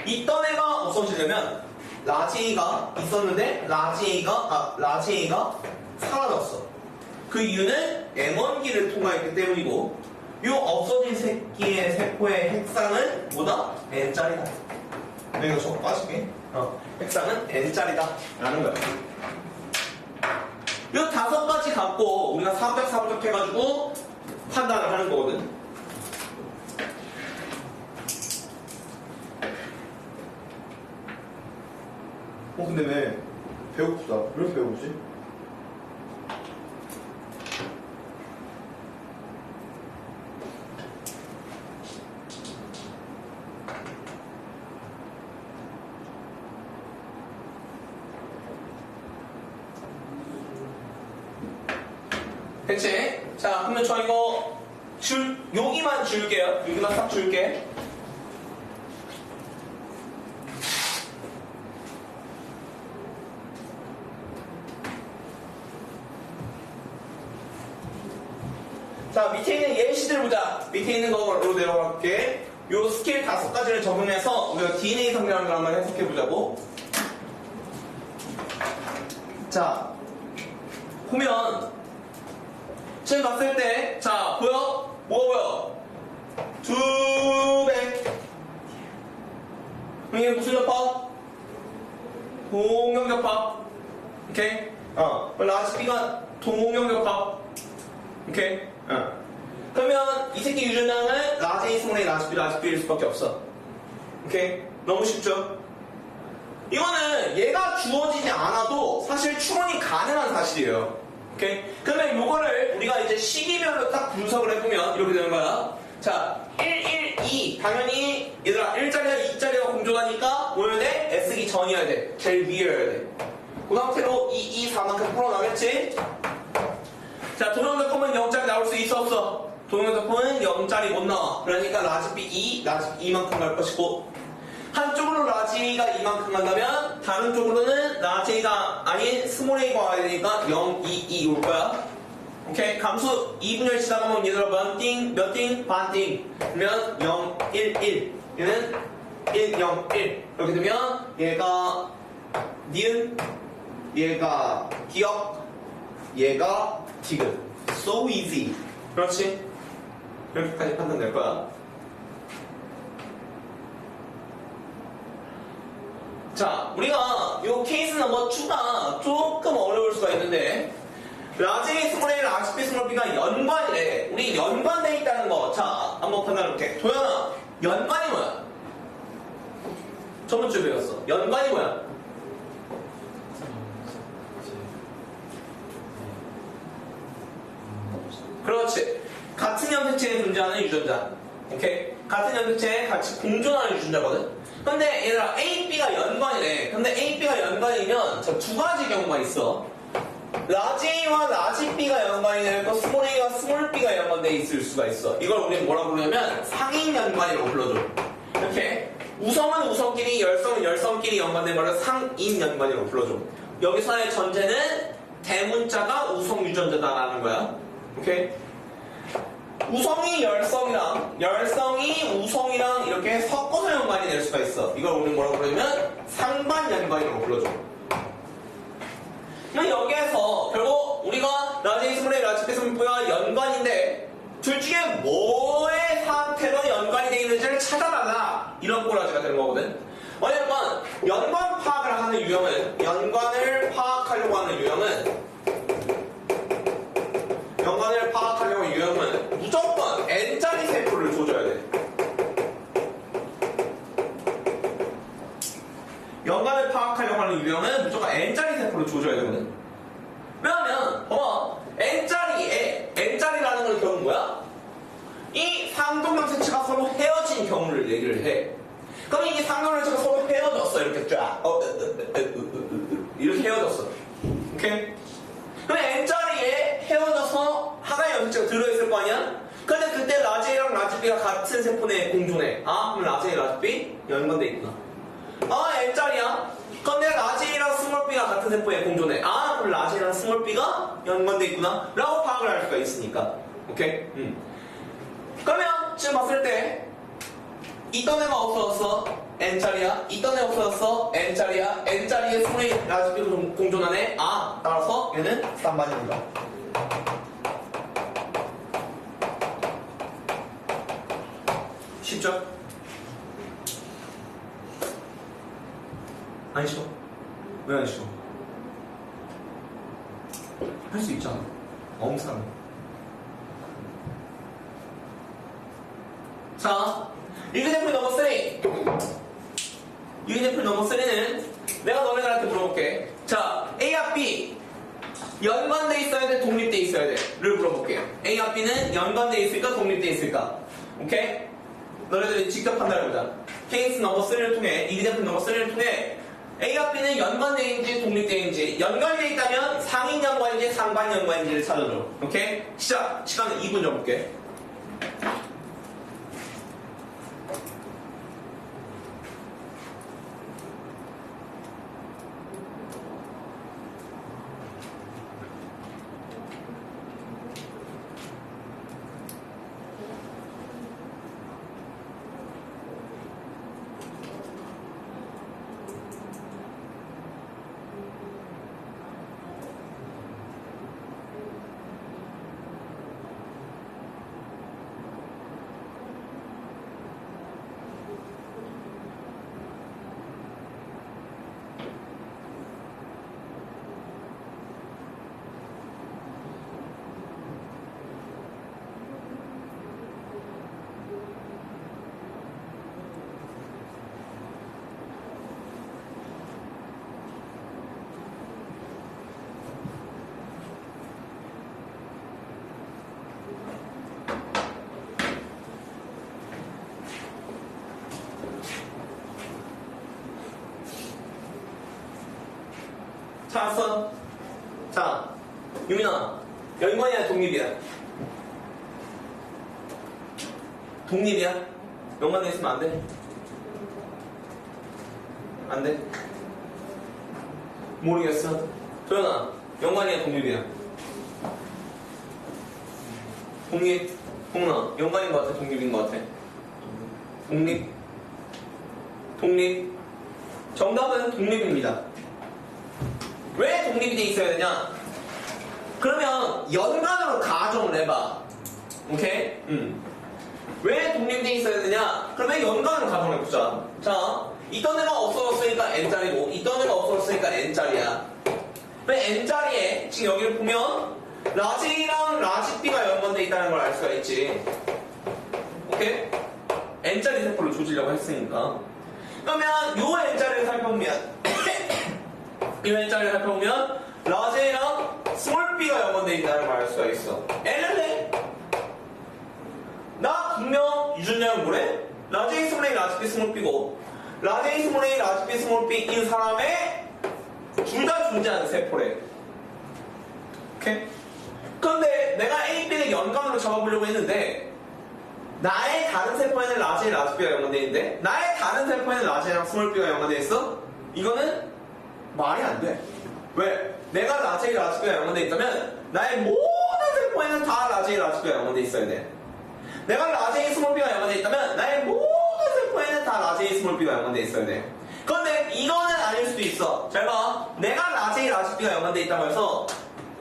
있던 애가 없어지려면 라지 A가 있었는데 라지 A가 사라졌어. 그 이유는 M1기를 통과했기 때문이고 이 없어진 새끼의 세포의 핵상은 뭐다? N짜리다. 내가 저거 빠질게. 핵상은 N짜리다 라는 거야. 이 5가지 갖고 우리가 사부작 해가지고 판단을 하는 거거든. 근데 왜 배고프다? 왜 이렇게 배고프지? 됐지? 자, 그러면 저 이거 여기만 줄게요. 여기만 딱 줄게. 자, 밑에 있는 예시들 보자. 밑에 있는 거로 내려갈게. 요 스케일 5가지를 적용해서 우리가 DNA 성이라는 걸 한번 해석해보자고. 자, 보면 지금 봤을 때, 자, 보여? 뭐가 보여? 2배. 이게 무슨 접합? 동형 접합. 오케이? 라지 B가 동형 접합. 오케이? 그러면 이 새끼 유전자는 라지 A 스몰 A, 라지 B일 수밖에 없어. 오케이? 너무 쉽죠? 이거는 얘가 주어지지 않아도 사실 추론이 가능한 사실이에요. 오케이? 그러면 요거를 우리가 이제 시기별로 딱 분석을 해보면 이렇게 되는 거야. 자, 1, 1, 2. 당연히 얘들아 1자리와 2자리가 공존하니까 뭐여야 돼? S기 전이어야 돼. 제일 위여야 돼. 그 상태로 2, 2, 4만큼 풀어나겠지? 자, 동영접합은 0짜리 나올 수 있어 없어? 동영접합은 0짜리 못 나와. 그러니까 라지 B 2, 라지 2만큼 갈 것이고 한쪽으로 라지 A가 2만큼 간다면 다른 쪽으로는 라지 A가 아닌 스몰 A가 와야 되니까 0, 2, 2 올 거야. 오케이? 감수 2분열 치다 보면 얘들아 몇 띵? 반 띵. 그러면 0, 1, 1. 얘는 1, 0, 1. 이렇게 되면 얘가 니은, 얘가 기억, 얘가 디귿. So easy. 그렇지? 이렇게까지 판단될 거야. 자, 우리가 이 케이스 넘버 2가 조금 어려울 수가 있는데 라지 A 스몰 A, 라지 B 스몰 B가 연관이래. 우리 연관돼 있다는 거. 자, 한번 판단해볼게. 도현아, 연관이 뭐야? 저번 주에 배웠어. 연관이 뭐야? 그렇지. 같은 염색체에 존재하는 유전자. 오케이? 같은 염색체에 같이 공존하는 유전자거든? 근데 얘들아, A, B가 연관이래. 근데 A, B가 연관이면 저 2가지 경우가 있어. 라지 A와 라지 B가 연관이 되고 스몰 A와 스몰 B가 연관되어 있을 수가 있어. 이걸 우리는 뭐라고 부르냐면 상인 연관이라고 불러줘. 이렇게 우성은 우성끼리, 열성은 열성끼리 연관된 거를 상인 연관이라고 불러줘. 여기서의 전제는 대문자가 우성 유전자다라는 거야. 오케이? 우성이 열성이랑 열성이 우성이랑 이렇게 섞어서 연관이 될 수가 있어. 이걸 우리는 뭐라고 부르냐면 상반 연관이라고 불러줘. 그럼 여기에서 결국 우리가 라지 A 스몰 A, 라지 B 스몰 B와 연관인데 둘 중에 뭐의 상태로 연관이 되어 있는지를 찾아달라. 이런 꼬라지가 되는 거거든. 왜냐면 연관 파악을 하는 유형은 연관을 파악하려고 하는 유형은 무조건 N짜리 세포를 줘줘야 돼. 연관을 파악하려고 하는 유형은 무조건 N짜리 세포를 줘줘야 되거든. 왜냐면 봐봐, N짜리라는 건 결국 뭐야? 이 상동염색체가 서로 헤어진 경우를 얘기를 해. 그럼 이 상동염색체가 서로 헤어졌어. 이렇게 쫙 이렇게 헤어졌어. 오케이? 그럼 N자리에 헤어져서 하나의 염색체가 들어있을 거 아니야? 근데 그때 라지 A랑 라지 B가 같은 세포 내에 공존해. 그럼 라지 A, 라지 B 연관돼 있구나. N자리야. 그럼 내가 라지 A랑 스몰 B가 같은 세포에 공존해. 아, 그럼 라지 A랑 스몰 B가 연관돼 있구나 라고 파악을 할 수가 있으니까. 오케이? 그러면 지금 봤을 때 있던 애가 없어졌어. N자리야. 있던 애 없어졌어. N자리야. N자리에 스몰 A 라지 B가 공존하네. 아, 따라서 얘는 쌍반입니다. 쉽죠? 아니죠? 왜 아니죠? 할 수 있잖아. 엄청. 자, example 넘버 3. example 넘버 3는 내가 너네들한테 물어볼게. 자, A와 B 연관돼 있어야 돼, 독립돼 있어야 돼? 를 물어볼게요. A와 B는 연관돼 있을까, 독립돼 있을까? 오케이? 너네들이 직접 판단해보자. 케이스 넘버 3를 통해, example 넘버 3를 통해 A와 B는 연관되어있는지 독립되어있는지, 연관되어 있다면 상인 연관인지 상반 연관인지를 찾아줘. 오케이? 시작! 시간은 2분 줘볼게. 찾았어? 자, 유민아, 연관이야, 독립이야? 독립이야? 연관돼 있으면 안 돼? 안 돼? 모르겠어. 도현아, 연관이야, 독립이야? 독립. 동훈아, 연관인 것 같아, 독립인 것 같아? 독립. 독립. 정답은 독립입니다. 왜 독립이 돼 있어야 되냐? 그러면 연관으로 가정을 해봐. 오케이? 왜 독립이 돼 있어야 되냐? 그러면 연관으로 가정을 해보자. 자, 있던 애가 없어졌으니까 N자리고, 있던 애가 없어졌으니까 N자리야. 왜 N자리에, 지금 여기를 보면, 라지 A랑 라지 B가 연관돼 있다는 걸 알 수가 있지. 오케이? N자리 세포를 조지려고 했으니까. 그러면 요 N자리를 살펴보면, 이 N자리를 살펴보면 라지 A랑 스몰 B가 연관되어 있다는 걸 알 수가 있어. N을 해? 나 분명 유준영은 뭐래? 라지 A 스몰 A 라지 B 스몰 B고 라지 A 스몰 A 라지 B 스몰 B인 사람의 둘 다 존재하는 세포래. 오케이? 그런데 내가 A, B를 연관으로 잡아보려고 했는데 나의 다른 세포에는 라지 A 라지 B가 연관되어 있는데 나의 다른 세포에는 라지 A랑 스몰 B가 연관되어 있어? 이거는 말이 안 돼. 왜? 내가 라지 A, 라지 B가 연관되어 있다면 나의 모든 세포에는 다 라지 A, 라지 B가 연관되어 있어야 돼. 내가 라지 A, 스몰 B가 연관되어 있다면 나의 모든 세포에는 다 라지 A, 스몰 B가 연관되어 있어야 돼. 그런데 이거는 아닐 수도 있어. 잘 봐. 내가 라지 A, 라지 B가 연관되어 있다고 해서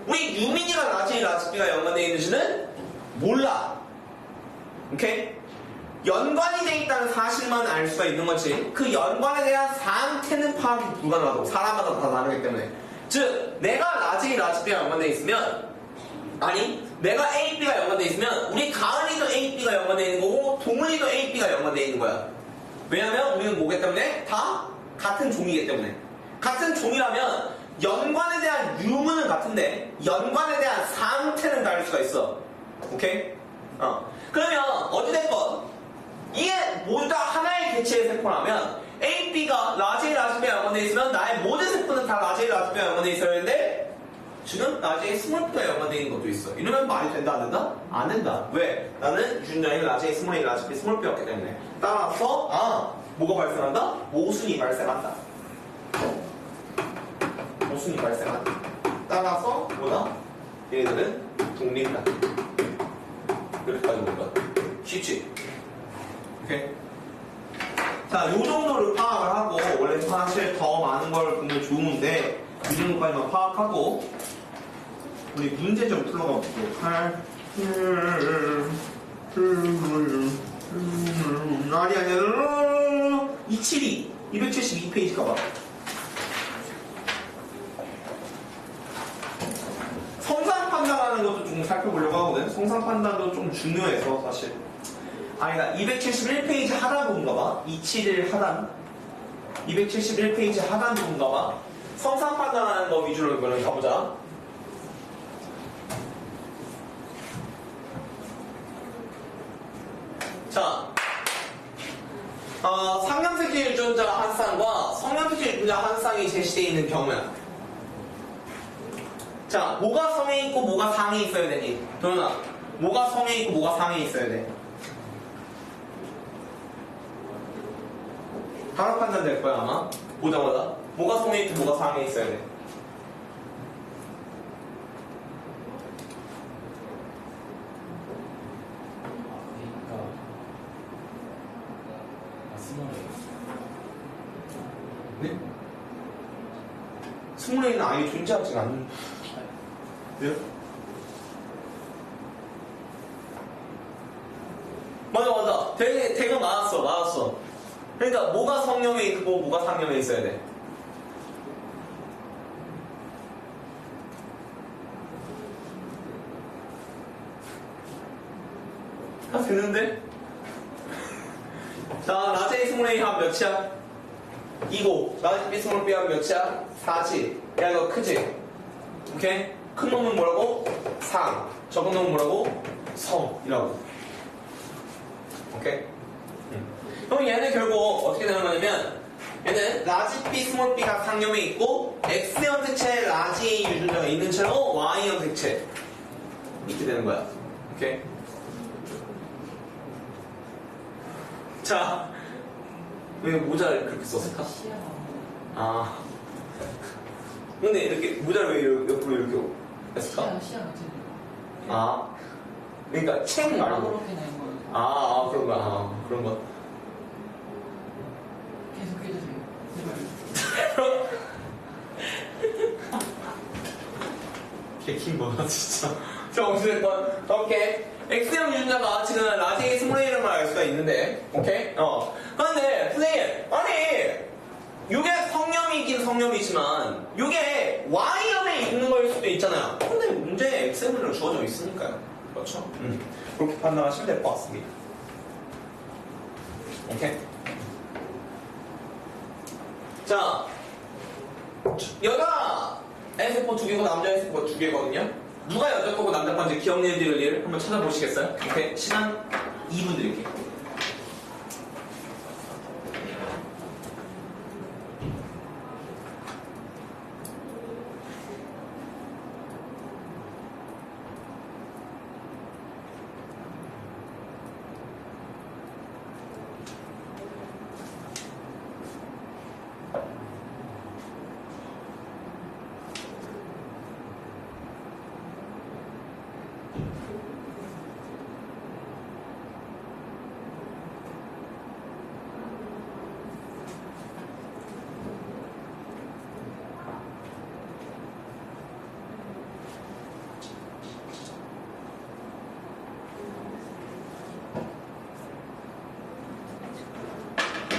우리 유민이가 라지 A, 라지 B가 연관되어 있는지는 몰라. 오케이? 연관이 되어 있다는 사실만 알 수가 있는 거지. 그 연관에 대한 상태는 파악이 불가능하다고. 사람마다 다 다르기 때문에. 즉, 내가 라지 A, 라지 B가 연관되어 있으면, 아니, 내가 A, B가 연관되어 있으면, 우리 가은이도 A, B가 연관되어 있는 거고, 동은이도 A, B가 연관되어 있는 거야. 왜냐면, 우리는 뭐기 때문에? 다 같은 종이기 때문에. 같은 종이라면, 연관에 대한 유무는 같은데, 연관에 대한 상태는 다를 수가 있어. 오케이? 그러면, 어찌됐건, 이게 모두 다 하나의 개체의 세포라면 A, B가 라지 A, 라지 B가 연관되어 있으면 나의 모든 세포는 다 라지 A, 라지 B가 연관되어 있어야 되는데 지금 라지 A, 스몰 B가 연관되어 있는 것도 있어. 이러면 말이 된다 안 된다? 안 된다. 왜? 나는 유준장이 라지 A, 스몰 A, 라지 B, 스몰 B였기 때문에 따라서 뭐가 발생한다? 모순이 발생한다. 모순이 발생한다. 따라서 뭐다? 얘네들은 독립이다. 이렇게 가지고 온 거야. 쉽지? 오케이? 자, 요 정도를 파악을 하고, 원래 사실 더 많은 걸 보면 좋은데, 이 정도까지만 파악하고, 우리 문제 좀 풀러가 보도록 할. 아니야. 272. 272페이지 가봐. 성상 판단하는 것도 좀 살펴보려고 하거든. 성상 판단도 좀 중요해서 사실. 아니다. 271페이지 하단 부분가 봐. 271 하단. 271페이지 하단 부분가 봐. 성상 판단하는 거 위주로 이거는 가보자. 자, 상념색질 유전자 한 쌍과 성념색질 유전자 한 쌍이 제시되어 있는 경우야. 자, 뭐가 성에 있고 뭐가 상에 있어야 되니? 도현아, 뭐가 성에 있고 뭐가 상에 있어야 돼? 바로 판단될 거야 아마. 보자마자 뭐가 성에 있고 뭐가 상에 있어야 돼? 네? 스몰레이는 아예 존재하지 않는. 왜요? 맞아. 되게 맞았어. 그러니까 뭐가 성념에 있고 뭐가 상념에 있어야 돼? 다 되는데? 자, 나제이 스몰레이 하면 몇이야? 2고 나제이 스몰레이 하면 몇이야? 4지. 야, 이거 크지? 오케이? 큰 놈은 뭐라고? 상. 적은 놈은 뭐라고? 성이라고. 오케이? 그럼 얘는 결국 어떻게 되는 거냐면, 얘는 라지 B, 스몰 B가 상념에 있고, X형 색채 라지 유전자가 있는 채로 Y형 색채. 이렇게 되는 거야. 오케이? 자, 왜 모자를 그렇게 썼을까? 시야. 아. 근데 이렇게 모자를 왜 옆으로 이렇게 했을까? 시야 같은 거. 아. 그러니까 책 말고. 그렇게 낸 거. 그런 거야. 그런 거. 계속 해주세요. 개킹 뭐야 진짜. 자, 어쨌든 오케이. X형 유전자가 지금 라지 스몰레이를 알 수가 있는데, 오케이? 그런데 선생님, 아니 이게 성념이긴 성념이지만 이게 Y형에 있는 거일 수도 있잖아요. 근데 문제에 X형으로 주어져 있으니까요. 그렇죠? 그렇게 판단하시면 될 것 같습니다. 오케이? 자, 여자 N세포 2개고 남자 N세포 2개거든요. 누가 여자 거고 남자 건지 기억내드릴 일을 한번 찾아보시겠어요? 오케이? 시간 2분 드릴게요.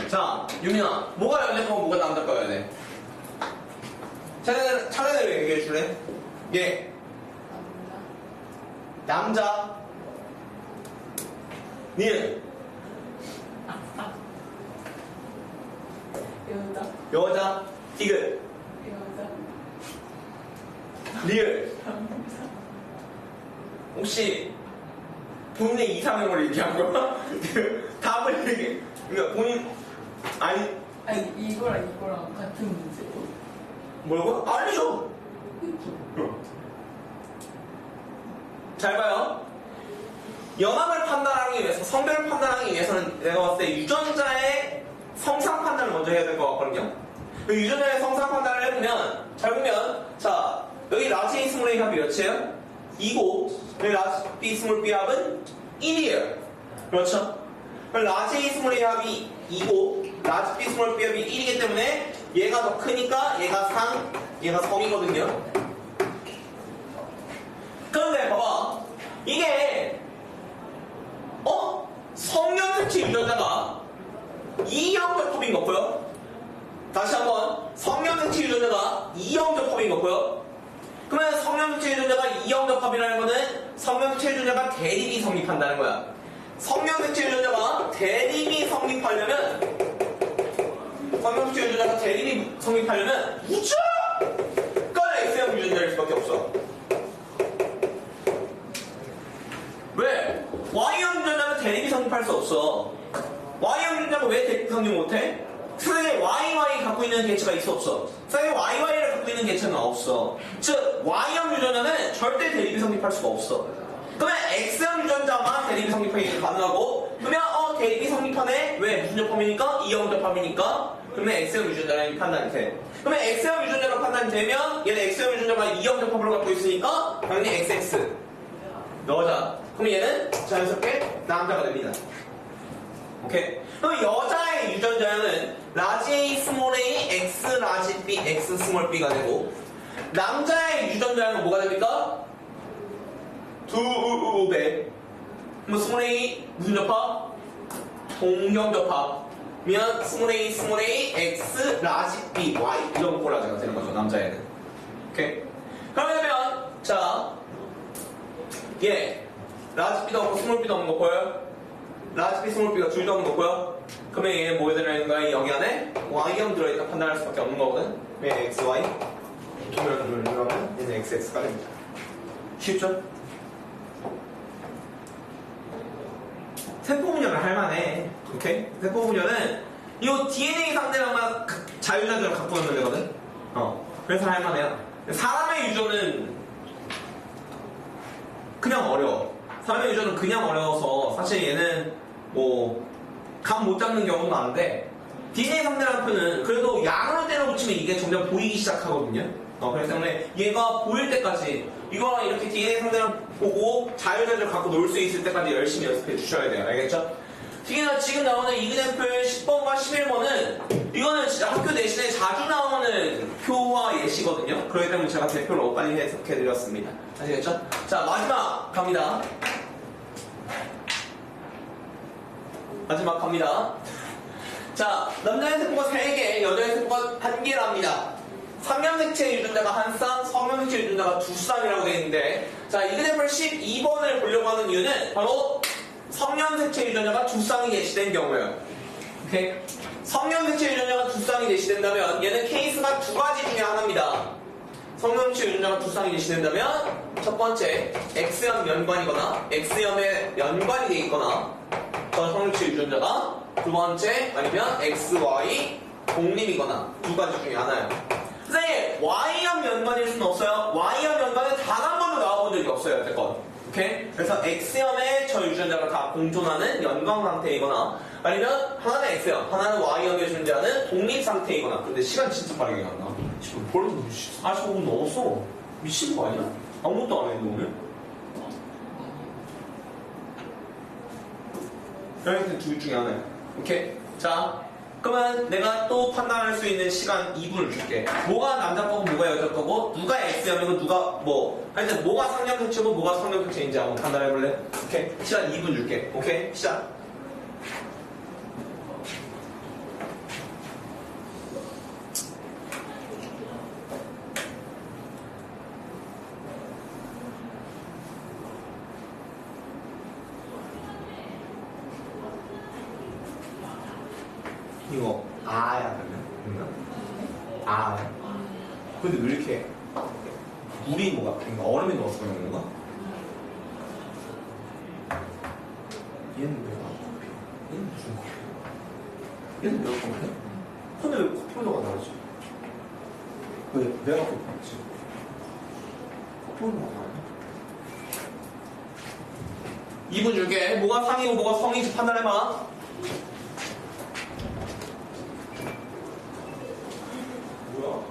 자, 유민아, 뭐가 여자 거고 뭐가 남자 거여야 돼? 차례대로 얘기해 줄래? 예. 남자. 니은. 여자. 여자. 디귿. 여자. 리을. 남자. 혹시 본인의 이상형을 얘기한 거야? 답을 얘기해. 그러니까 본인 아니 이거랑 같은 문제예요. 뭐라고? 아니죠. 잘 봐요. 연함을 판단하기 위해서, 성별을 판단하기 위해서는 내가 봤을 때 유전자의 성상 판단을 먼저 해야 될 것 같거든요. 그 유전자의 성상 판단을 잘 보면, 자, 여기 라지 A 스몰 A 합이 몇이에요? 2고, 여기 라지 B 스몰 B 합은 1이에요. 그렇죠? 그럼 라지 A 스몰 A 합이 2고, 라지 B 스몰 B 합이 1이기 때문에 얘가 더 크니까 얘가 상, 얘가 성이거든요. 그런데 봐봐. 이게, 성면색체 유전자가 2형 접합인 거고요. 다시 한번 성면색체 유전자가 2형 접합인 거고요. 그러면 성면색체 유전자가 2형 접합이라는 거는 성면색체 유전자가 대립이 성립한다는 거야. 성면색체 유전자가 대립이 성립하려면 무조건 X형 유전자일 수밖에 없어. 왜? Y형 유전자는 대립이 성립할 수 없어. Y형 유전자가 왜 대립이 성립 못해? 세상에 YY 갖고 있는 개체가 있어 없어? 세상에 YY를 갖고 있는 개체는 없어. 즉 Y형 유전자는 절대 대립이 성립할 수가 없어. 그러면 X형 유전자만 대립이 성립하기 가능하고, 그러면 대립이 성립하네? 왜? 무슨 접합이니까? 2형 접합이니까. 그러면 X형 유전자라는 판단이 돼. 그러면 X형 유전자로 판단이 되면 얘는 X형 유전자가 2형 접합을 갖고 있으니까 당연히 XX 여자. 그럼 얘는 자연스럽게 남자가 됩니다. 오케이? 그럼 여자의 유전자는 라지 A 스몰 A X 라지 B X 스몰 B가 되고, 남자의 유전자는 뭐가 됩니까? 두 배. 그럼 스몰 A 무슨 접합? 동형 접합이면 스몰 A X 라지 B Y 이런 꼴라지가 되는 거죠, 남자애는. 오케이? 그러면 자, 라지 B도 없고 스몰 B도 없는 거 보여요? 라지 B, 스몰 B가 둘 다 없는 거 보여? 그러면 얘 뭐에 들어있는 거야? 여기 안에 Y형 들어있다 판단할 수밖에 없는 거거든. 얘 XY 도면을 누르면 얘는 XX가 됩니다. 쉽죠? 세포분열을 할만해. 오케이? 세포분열은 이 DNA 상대랑만 자유자재를 갖고 있는 되거든. 그래서 할만해요. 사람의 유전은 그냥 어려워. 사람의 유전은 그냥 어려워서 사실 얘는 감 못 잡는 경우도 많은데, DNA 상대라는 표는 그래도 양으로 때려붙이면 이게 점점 보이기 시작하거든요. 그렇기 때문에 얘가 보일 때까지, 이거랑 이렇게 DNA 상대랑 보고 자유자재를 갖고 놀 수 있을 때까지 열심히 연습해 주셔야 돼요. 알겠죠? 특히나 지금 나오는 이그젠플 10번과 11번은 이거는 진짜 학교 내신에 자주 나오는 표와 예시거든요. 그렇기 때문에 제가 대표로 빨리 해석해 드렸습니다. 아시겠죠? 자, 마지막 갑니다. 자, 남자의 세포가 3개, 여자의 세포가 1개랍니다. 삼면색체 유전자가 한 쌍, 성면색체 유전자가 2쌍이라고 되어 있는데, 자, 이그젠플 12번을 보려고 하는 이유는 바로 성면색체 유전자가 2쌍이 제시된 경우예요. 오케이? 성면색체 유전자가 2쌍이 제시된다면 얘는 케이스가 2가지 중에 하나입니다. 성면색체 유전자가 2쌍이 제시된다면 첫 번째, X형 연관이거나 X형에 연관이 되어 있거나 저 성면색체 유전자가, 두 번째 아니면 XY 독립이거나 2가지 중에 하나예요. 선생님, Y형 연관일 수는 없어요. Y형 연관은 단 한 번도 나와본 적이 없어요, 여태껏. 오케이? 그래서 X형에 저 유전자가 다 공존하는 연관 상태이거나, 아니면 하나는 X형, 하나는 Y형의 존재하는 독립 상태이거나. 근데 시간 진짜 빠르게 간다. 지금 벌써 45분 넘었어. 미친 거 아니야? 아무것도 안 했는데 오늘? 그러니까 둘 중에 하나야. 오케이? 자, 그러면 내가 또 판단할 수 있는 시간 2분을 줄게. 뭐가 남자 거고 뭐가 여자 거고, 누가 X형이고 누가 하여튼 뭐가 상형색체고 뭐가 성형색체인지 한번 판단해볼래? 오케이? 시간 2분 줄게. 오케이? 시작. 이거 아야 그러면? 아. 근데 왜 이렇게 물이 뭐가 얼음이 넣어서 그런 건가? 얘는 왜 커피? 얘는 무슨 커피? 얘는 왜 커피야? 근데 왜 커피 온도가 다르지? 왜 내가 커피 먹지? 커피 온도가 다르냐? 2분 줄게. 뭐가 상이고 뭐가 성인지 판단해봐. 뭐야?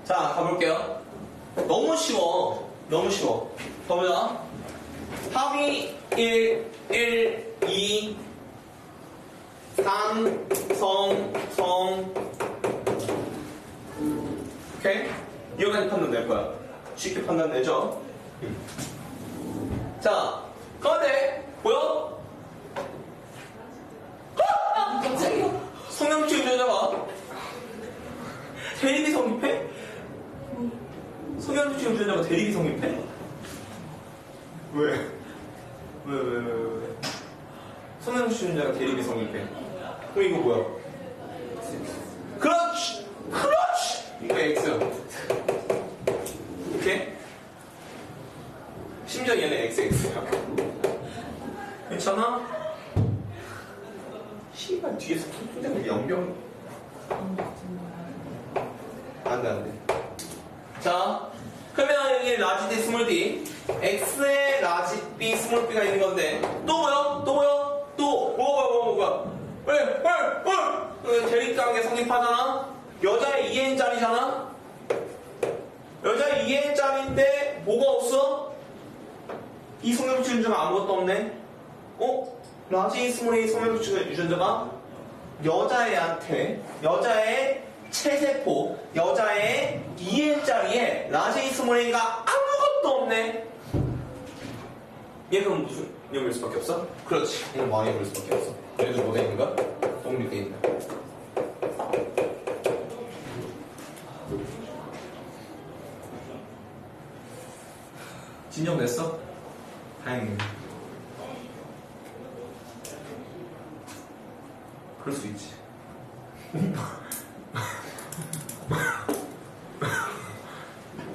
자, 가볼게요. 너무 쉬워. 너무 쉬워. 가보자. 합이 1, 2, 3, 성. 오케이? 이거까지 판단될 거야. 쉽게 판단되죠? 자, 그런데 보여? 갑자기 성형치 유전자가 대립이 성립해? 성형치 유전자가 대립이 성립해? 왜? 성형치 유전자가 대립이 성립해. 그럼 이거 뭐야? 그렇지! 이거 X. 오케이? 심지어 얘는 XX야. 괜찮아? 씨발 뒤에서 통통대고 연병. 안 돼. 자, 그러면 여기 라지 D 스몰 D, X에 라지 B 스몰 B가 있는 건데, 또 뭐야? 뭐야? 왜? 대립관계 성립하잖아? 여자의 2n짜리잖아? 여자의 2n짜리인데, 뭐가 없어? 이 성형치 유전자가 아무것도 없네? 라지 스몰 A 성형치 유전자가 여자의 체세포, 여자의 2n짜리에 라지 스몰 A가 아무것도 없네? 얘 그럼 무슨 영일 수밖에 없어? 그렇지. 얘는 많이 영일 수밖에 없어. 얘도 뭐돼 있는 거야? 독립돼 있는 거야. 진정됐어? 다행이네. 그럴 수 있지.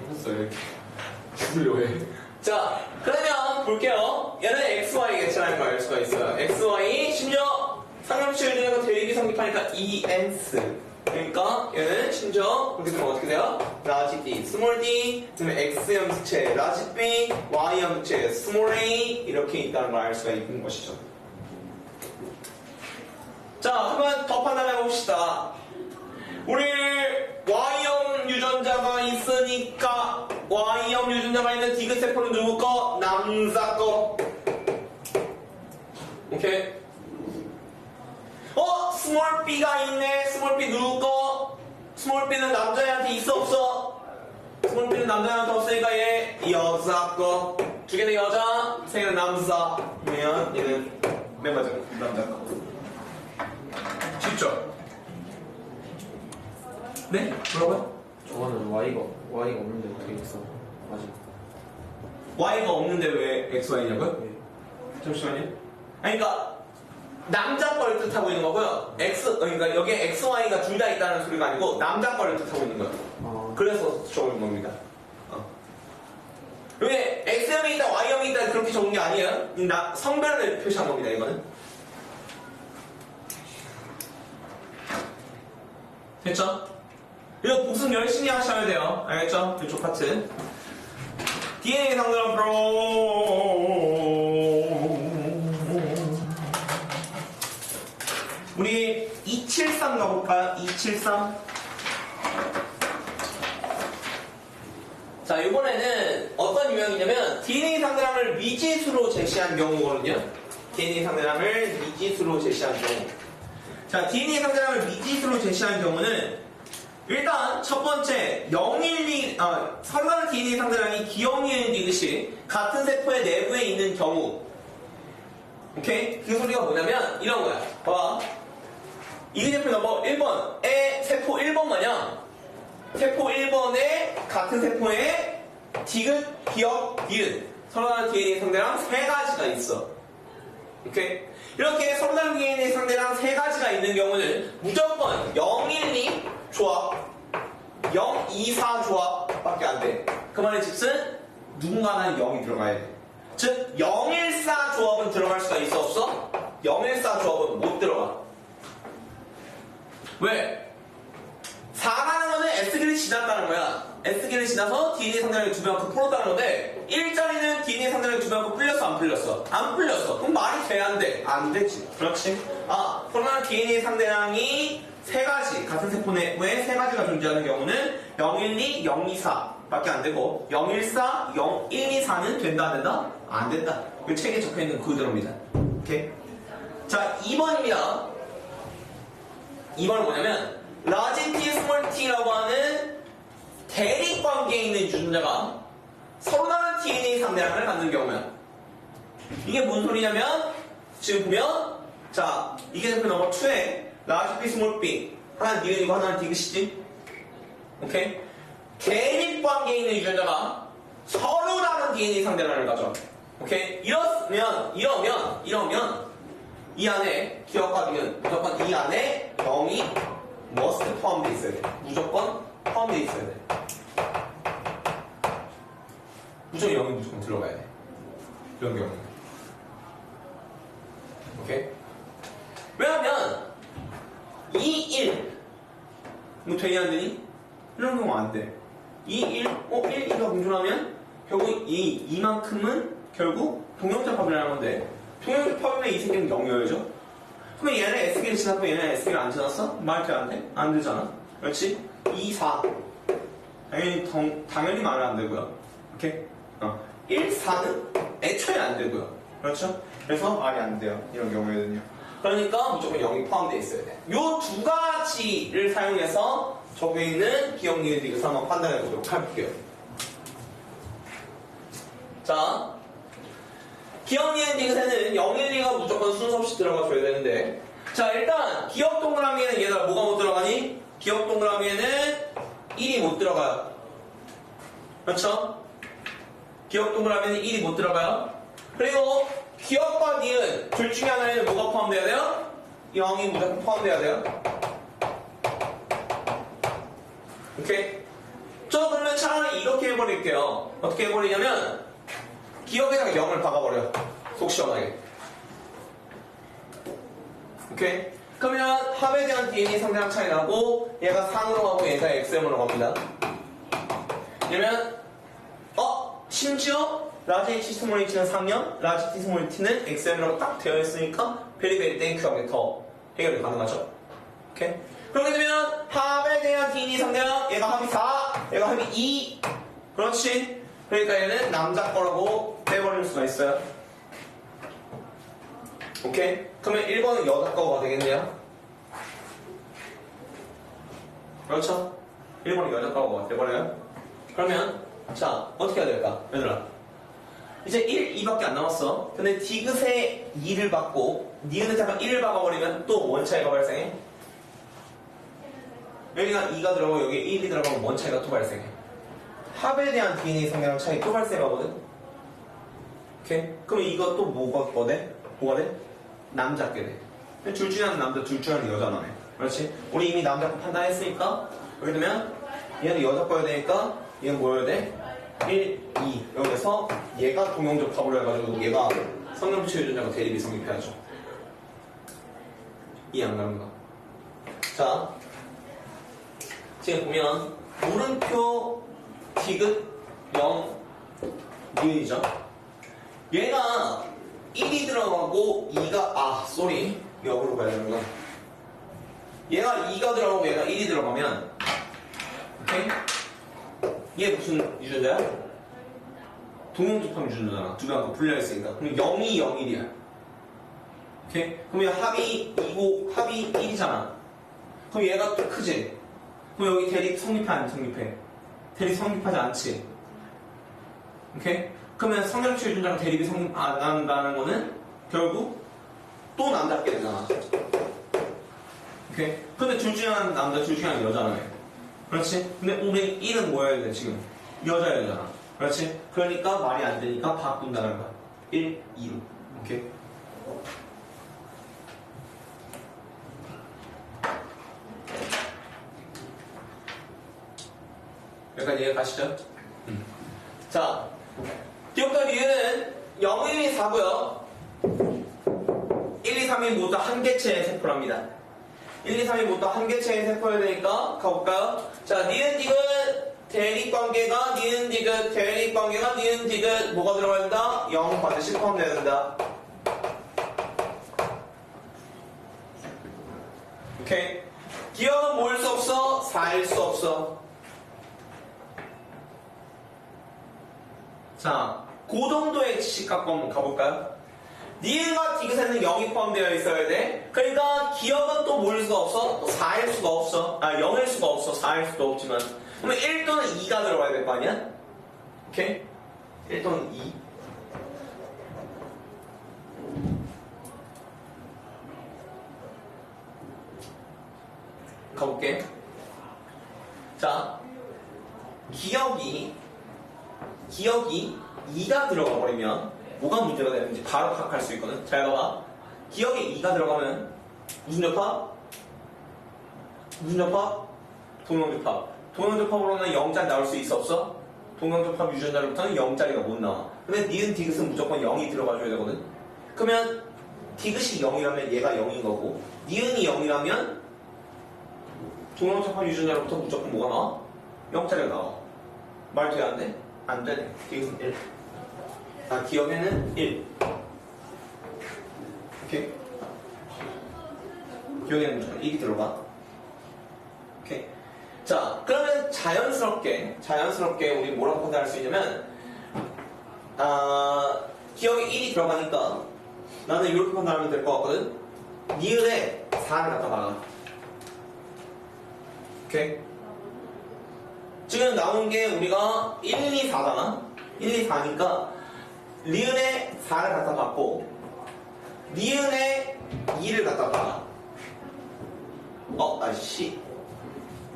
했어, 이렇게. 죽으려고 해. 자, 그러면 볼게요. 얘는 XY겠지라는 걸 알 수가 있어요. XY, 심지어 상형치 유전자가 대립이 성립하니까 ENS. 그러니까 얘는 심지어 그렇게 되면 어떻게 돼요? 라지 D, 스몰 d, 그다음에 X 염두체, 라지 B, Y 염두체, 스몰 a 이렇게 있다는 걸 알 수가 있는 것이죠. 자, 한번 더 판단해 봅시다. 우리 Y형 유전자가 있으니까 Y형 유전자가 있는 디귿세포는 누구 거? 남자 거. 오케이. 스몰 B가 있네. 스몰 B 누구 거? 스몰 B는 남자애한테 있어 없어? 스몰 B는 남자애한테 없으니까 얘 여자 거. 두 개는 여자, 세 개는 남자. 그러면 얘는 맨 마지막 남자 거. 쉽죠? 네? 뭐라고요? 저거는 Y가 없는데 어떻게 있어? 맞아. Y가 없는데 왜 XY냐고요? 네. 잠시만요. 아니, 그러니까 남자 거를 뜻하고 있는 거고요. 그러니까 여기에 XY가 둘 다 있다는 소리가 아니고 남자 거를 뜻하고 있는 거예요. 아, 그래서 적은 겁니다. 여기 X형이 있다, Y형이 있다 그렇게 적은 게 아니에요. 성별을 표시한 겁니다, 이거는. 됐죠? 이거 복습 열심히 하셔야 돼요. 알겠죠? 이쪽 파트. DNA 상대로 우리 273 가볼까요? 273. 자, 이번에는 어떤 유형이냐면 DNA 상대랑을 미지수로 제시한 경우거든요. DNA 상대랑을 미지수로 제시한 경우. 자, DNA 상대랑을 미지수로 제시한 경우는 일단 첫 번째 012 설날 DNA 상대랑이 기형이은 디귿이 같은 세포의 내부에 있는 경우. 오케이? 그 소리가 뭐냐면 이런 거야. 봐봐. 이그제플 넘버 1번의 세포 1번 마냥 세포 1번에 같은 세포에 디귿, 기역, 디귿 서로 다른 DNA 상대랑 세 가지가 있어. 오케이? 이렇게 서로 다른 DNA 상대랑 세 가지가 있는 경우는 무조건 012 조합, 024 조합밖에 안 돼. 그 말의 즉슨 누군가는 0이 들어가야 돼. 즉 014 조합은 들어갈 수가 있어 없어? 014 조합은 못 들어가. 왜? 4라는 거는 S길이 지났다는 거야. S길이 지나서 DNA 상대랑이 두 명만큼 풀었다는 건데 1자리는 DNA 상대랑이 두 명만큼 풀렸어 안 풀렸어? 안 풀렸어. 그럼 말이 돼 안 돼? 안 되지. 그렇지. 서로 다른 DNA 상대랑이 세 가지, 같은 세포 내에 세 가지가 존재하는 경우는 012, 024 밖에 안 되고 014, 0124는 된다 안 된다? 안 된다. 그 책에 적혀있는 그대로입니다. 오케이? 자, 2번입니다. 2번은 뭐냐면 라지 T, 스몰 t라고 하는 대립관계에 있는 유전자가 서로 다른 DNA 상대량을 갖는 경우야. 이게 뭔 소리냐면 지금 보면 자, 이게 세포 넘버 2에 라지 B, 스몰 b 하나는 니은이고 하나는 디귿이지. 오케이? 대립관계에 있는 유전자가 서로 다른 DNA 상대량을 가져. 오케이? 이러면 이 안에 기억과 니은 무조건 이 안에 0이 must 포함되어 있어야 돼. 무조건 포함되어 있어야 돼. 무조건 0이 무조건 들어가야 돼. 이런 경우는. 오케이? 왜냐면 2, 1 뭐 되니 안 되니? 이런 경우 안 돼. 2, 1, 1, 2가 공존하면 결국 이만큼은 결국 동형접합이라는 건데 동형접합이면 이 새끼는 0이어야죠. 그러면 얘는 S기를 지났고 얘는 S기를 안 지났어? 말이 안 돼? 안 되잖아. 그렇지? 2, 4 당연히 말은 안 되고요. 오케이? 1, 4는 애초에 안 되고요. 그렇죠? 그래서 말이 안 돼요. 이런 경우에는요. 그러니까 무조건 0이 포함되어 있어야 돼. 요 두 가지를 사용해서 저기에 있는 기억 니은 디귿을 한번 판단해 보도록 할게요. 자, 기억 니은 디귿에는 0, 1, 2가 무조건 순서 없이 들어가줘야 되는데 자, 일단 기억 동그라미에는 얘들아 뭐가 못 들어가니? 기억 동그라미에는 1이 못 들어가요. 그렇죠? 기억 동그라미에는 1이 못 들어가요. 그리고 기억과 니은 둘 중에 하나에는 뭐가 포함돼야 돼요? 0이 무조건 포함돼야 돼요. 오케이? 저 그러면 차라리 이렇게 해버릴게요. 어떻게 해버리냐면 기억에다가 0을 박아버려. 속 시원하게. 오케이? 그러면 합에 대한 DNA 상대랑 차이 나고 얘가 3으로 가고 얘가 XM으로 갑니다. 그러면 심지어 라지 H 스몰 H는 3년, 라지 T 스몰 T는 XM이라고 딱 되어 있으니까 베리베리 땡큐하게 더 해결이 가능하죠. 오케이? 그렇게 되면 합에 대한 DNA 상대랑 얘가 합이 4, 얘가 합이 2. 그렇지? 그러니까 얘는 남자 거라고 빼버릴 수가 있어요. 오케이? 그러면 1번은 여자 거가 되겠네요. 그렇죠? 1번은 여자 거가 돼버려요. 그러면 자, 어떻게 해야 될까? 얘들아. 이제 1, 2밖에 안 남았어. 근데 디귿에 2를 받고 니은에다가 1을 박아버리면 또 뭔 차이가 발생해? 여기가 2가 들어가고 여기에 1이 들어가면 뭔 차이가 또 발생해? 합에 대한 DNA 상대랑 차이 또 발생하거든? 오케이? 그럼 이거 또 뭐가 돼? 남자께 돼. 둘 중에 하나는 남자, 둘 중에 하나는 여자나네. 그렇지? 우리 이미 남자 거 판단했으니까 여기 되면 얘는 여자 거여야 되니까 얘는 뭐여야 돼? 1, 2 여기서 얘가 동형접합으로 해가지고 얘가 성형체 유전자가 대립이 성립해야죠. 이해 안 가는가? 자, 지금 보면 물음표 디귿 0 니은이죠. 얘가 1이 들어가고 2가 역으로 가야 되는 거야. 얘가 2가 들어가고 얘가 1이 들어가면 오케이? 얘 무슨 유전자야? 동형접합 유전자잖아. 두 개가 분리했으니까. 그럼 0이 0일이야. 오케이? 그러면 합이 2고 합이 1이잖아. 그럼 얘가 또 크지? 그럼 여기 대립 성립해 안 성립해? 대립 성립하지 않지? 오케이? 그러면 성형체 유전자가 대립이 성립 안 한다는 거는 결국 또 남자게 되잖아. 오케이? 근데 둘 중에 하나는 남자, 둘 중에 하나는 여자네. 그렇지? 근데 우리 1은 뭐여야 돼, 지금? 여자여잖아. 그렇지? 그러니까 말이 안 되니까 바꾼다는 거야. 1, 2로. 오케이? 여기까지 이해 가시죠? 자, 기억과 니은은 0, 1, 2, 4고요. 1, 2, 3이 모두 한 개체의 세포랍니다. 1, 2, 3이 모두 한 개체의 세포여야 되니까 가볼까요? 자, 니은 디귿 대립관계가 니은 디귿 대립관계가 니은 디귿 뭐가 들어가야 된다? 0 반드시 포함되어야 된다. 오케이? 기억은 뭐일 수 없어? 4일 수 없어. 자, 고정도의 지식 갖고 한번 가볼까요? 니은과 디귿에는 0이 포함되어 있어야 돼. 그러니까 기억은 또 뭐일 수가 없어? 또 4일 수가 없어. 0일 수가 없어. 4일 수도 없지만. 그러면 1 또는 2가 들어가야 될 거 아니야? 오케이? 1 또는 2. 가볼게. 자, 기억이 2가 들어가 버리면 뭐가 문제가 되는지 바로 파악할 수 있거든. 잘 봐봐. 기억이 2가 들어가면 무슨 접합? 무슨 접합? 동형접합. 동형접합으로는 0짜리 나올 수 있어 없어? 동형접합 유전자로부터는 0짜리가 못 나와. 근데 니은 디귿은 무조건 0이 들어가줘야 되거든. 그러면 디귿이 0이라면 얘가 0인 거고 니은이 0이라면 동형접합 유전자로부터 무조건 뭐가 나와? 0짜리가 나와. 말 돼 안 돼? 안 되네. 디귿은 1. 기억에는 1. 오케이? 기억에는 무조건 1이 들어가. 오케이? 자, 그러면 자연스럽게 우리 뭐라고 판단할 수 있냐면, 기억에 1이 들어가니까 나는 이렇게 판단하면 될 것 같거든? 니은에 4를 갖다 박아. 오케이? 지금 나온 게 우리가 1, 2, 4잖아? 1, 2, 4니까 리은에 4를 갖다 받고 니은에 2를 갖다 박아.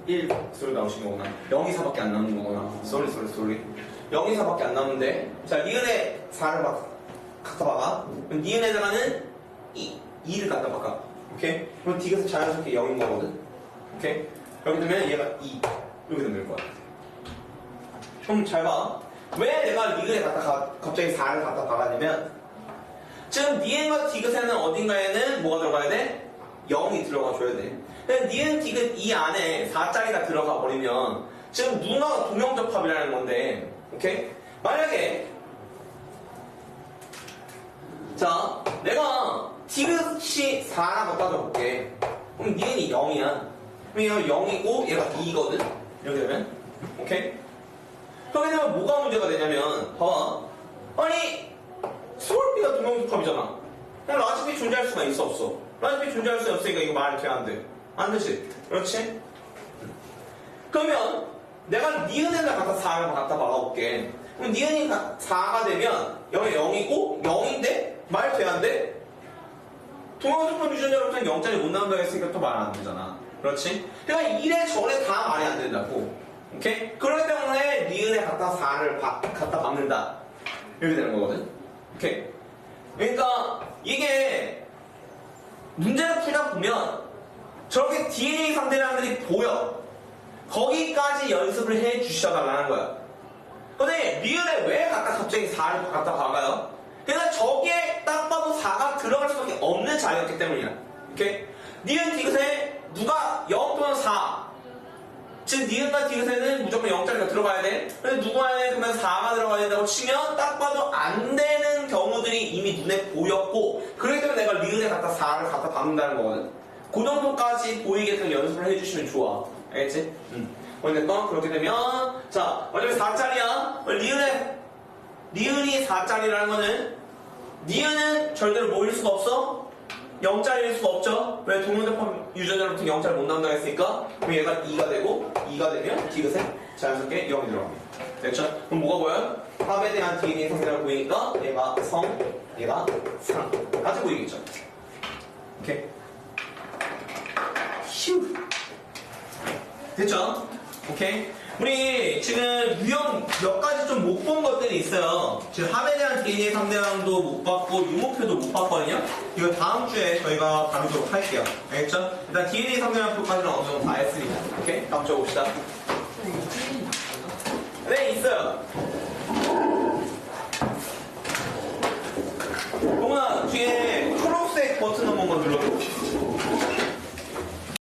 1 소리 나오신 거구나. 0, 2, 4밖에 안 남는 거구나. 쏘리 0, 2, 4밖에 안 남는데 자, 리은에 4를 갖다 박아. 그럼 니은에다가는 2를 갖다 박아. 오케이? 그럼 디귿은 자연스럽게 0인 거거든. 오케이? 여기 되면 얘가 2 이렇게 되는 거야. 그럼 잘 봐. 왜 내가 리은에 갑자기 4를 갖다 박았냐면 지금 니은과 디귿에는 어딘가에는 뭐가 들어가야 돼? 0이 들어가 줘야 돼. 근데 니은, 디귿 이 안에 4짜리가 들어가 버리면 지금 누나가 동형접합이라는 건데, 오케이? 만약에 자, 내가 디귿이 4라 갖다 줘볼게. 그럼 니은이 0이야. 그럼 얘가 0이고 얘가 2거든. 이렇게 되면 오케이? 그렇게 되면 뭐가 문제가 되냐면 봐봐. 아니 서울비가 동형접합이잖아. 그럼 라지비 존재할 수가 있어 없어? 라지비 존재할 수 없으니까 이거 말이 돼 안 돼? 안 되지? 그렇지? 그러면 내가 니은에다 갖다 4를 갖다 박아볼게. 그럼 니은이 4가 되면 0이 0이고 0인데 말 돼 안 돼? 동형접합 유전자로부터는 0짜리 못 나온다고 했으니까 또 말 안 되잖아. 그렇지? 그러니까 이래 저래 다 말이 안 된다고. 오케이? 그렇기 때문에 니은에 갖다 4를 갖다 박는다. 이렇게 되는 거거든. 오케이? 그러니까 이게 문제를 풀다 보면 저렇게 DNA 상대량들이 보여. 거기까지 연습을 해 주셔달라는 거야. 근데 니은에 왜 갑자기 4를 갖다 박아요? 그러니까 저기에 딱 봐도 4가 들어갈 수밖에 없는 자리였기 때문이야. 오케이? 니은 디귿에 누가 0 또는 4 즉 니은과 디귿에는 무조건 0짜리가 들어가야 돼. 근데 누구 안에 그러면 4가 들어가야 된다고 치면 딱 봐도 안 되는 경우들이 이미 눈에 보였고 그렇기 때문에 내가 니은에 갖다 4를 갖다 박는다는 거거든. 그 정도까지 보이게끔 연습을 해주시면 좋아. 알겠지? 어쨌든 그렇게 되면 자 어차피 4짜리야. 니은이 4짜리라는 거는 니은은 절대로 뭐일 수가 없어? 0짜리일 수가 없죠? 왜 동형접합 유전자로부터 0짜리 못 나온다고 했으니까 그럼 얘가 2가 되고 2가 되면 디귿에 자연스럽게 0이 들어갑니다. 됐죠? 그럼 뭐가 보여요? 합에 대한 DNA 상대가 보이니까 얘가 성, 얘가 상 까지 보이겠죠? 오케이? 휴 됐죠? 오케이? 우리 지금 유형 몇 가지 좀 못 본 것들이 있어요. 지금 합에 대한 DNA 상대항도 못 봤고 유목표도 못 봤거든요. 이거 다음 주에 저희가 다루도록 할게요. 알겠죠? 일단 DNA 상대항표까지는 어느 정도 다 했으니까. 오케이? 다음 주에 봅시다. 네, 있어요.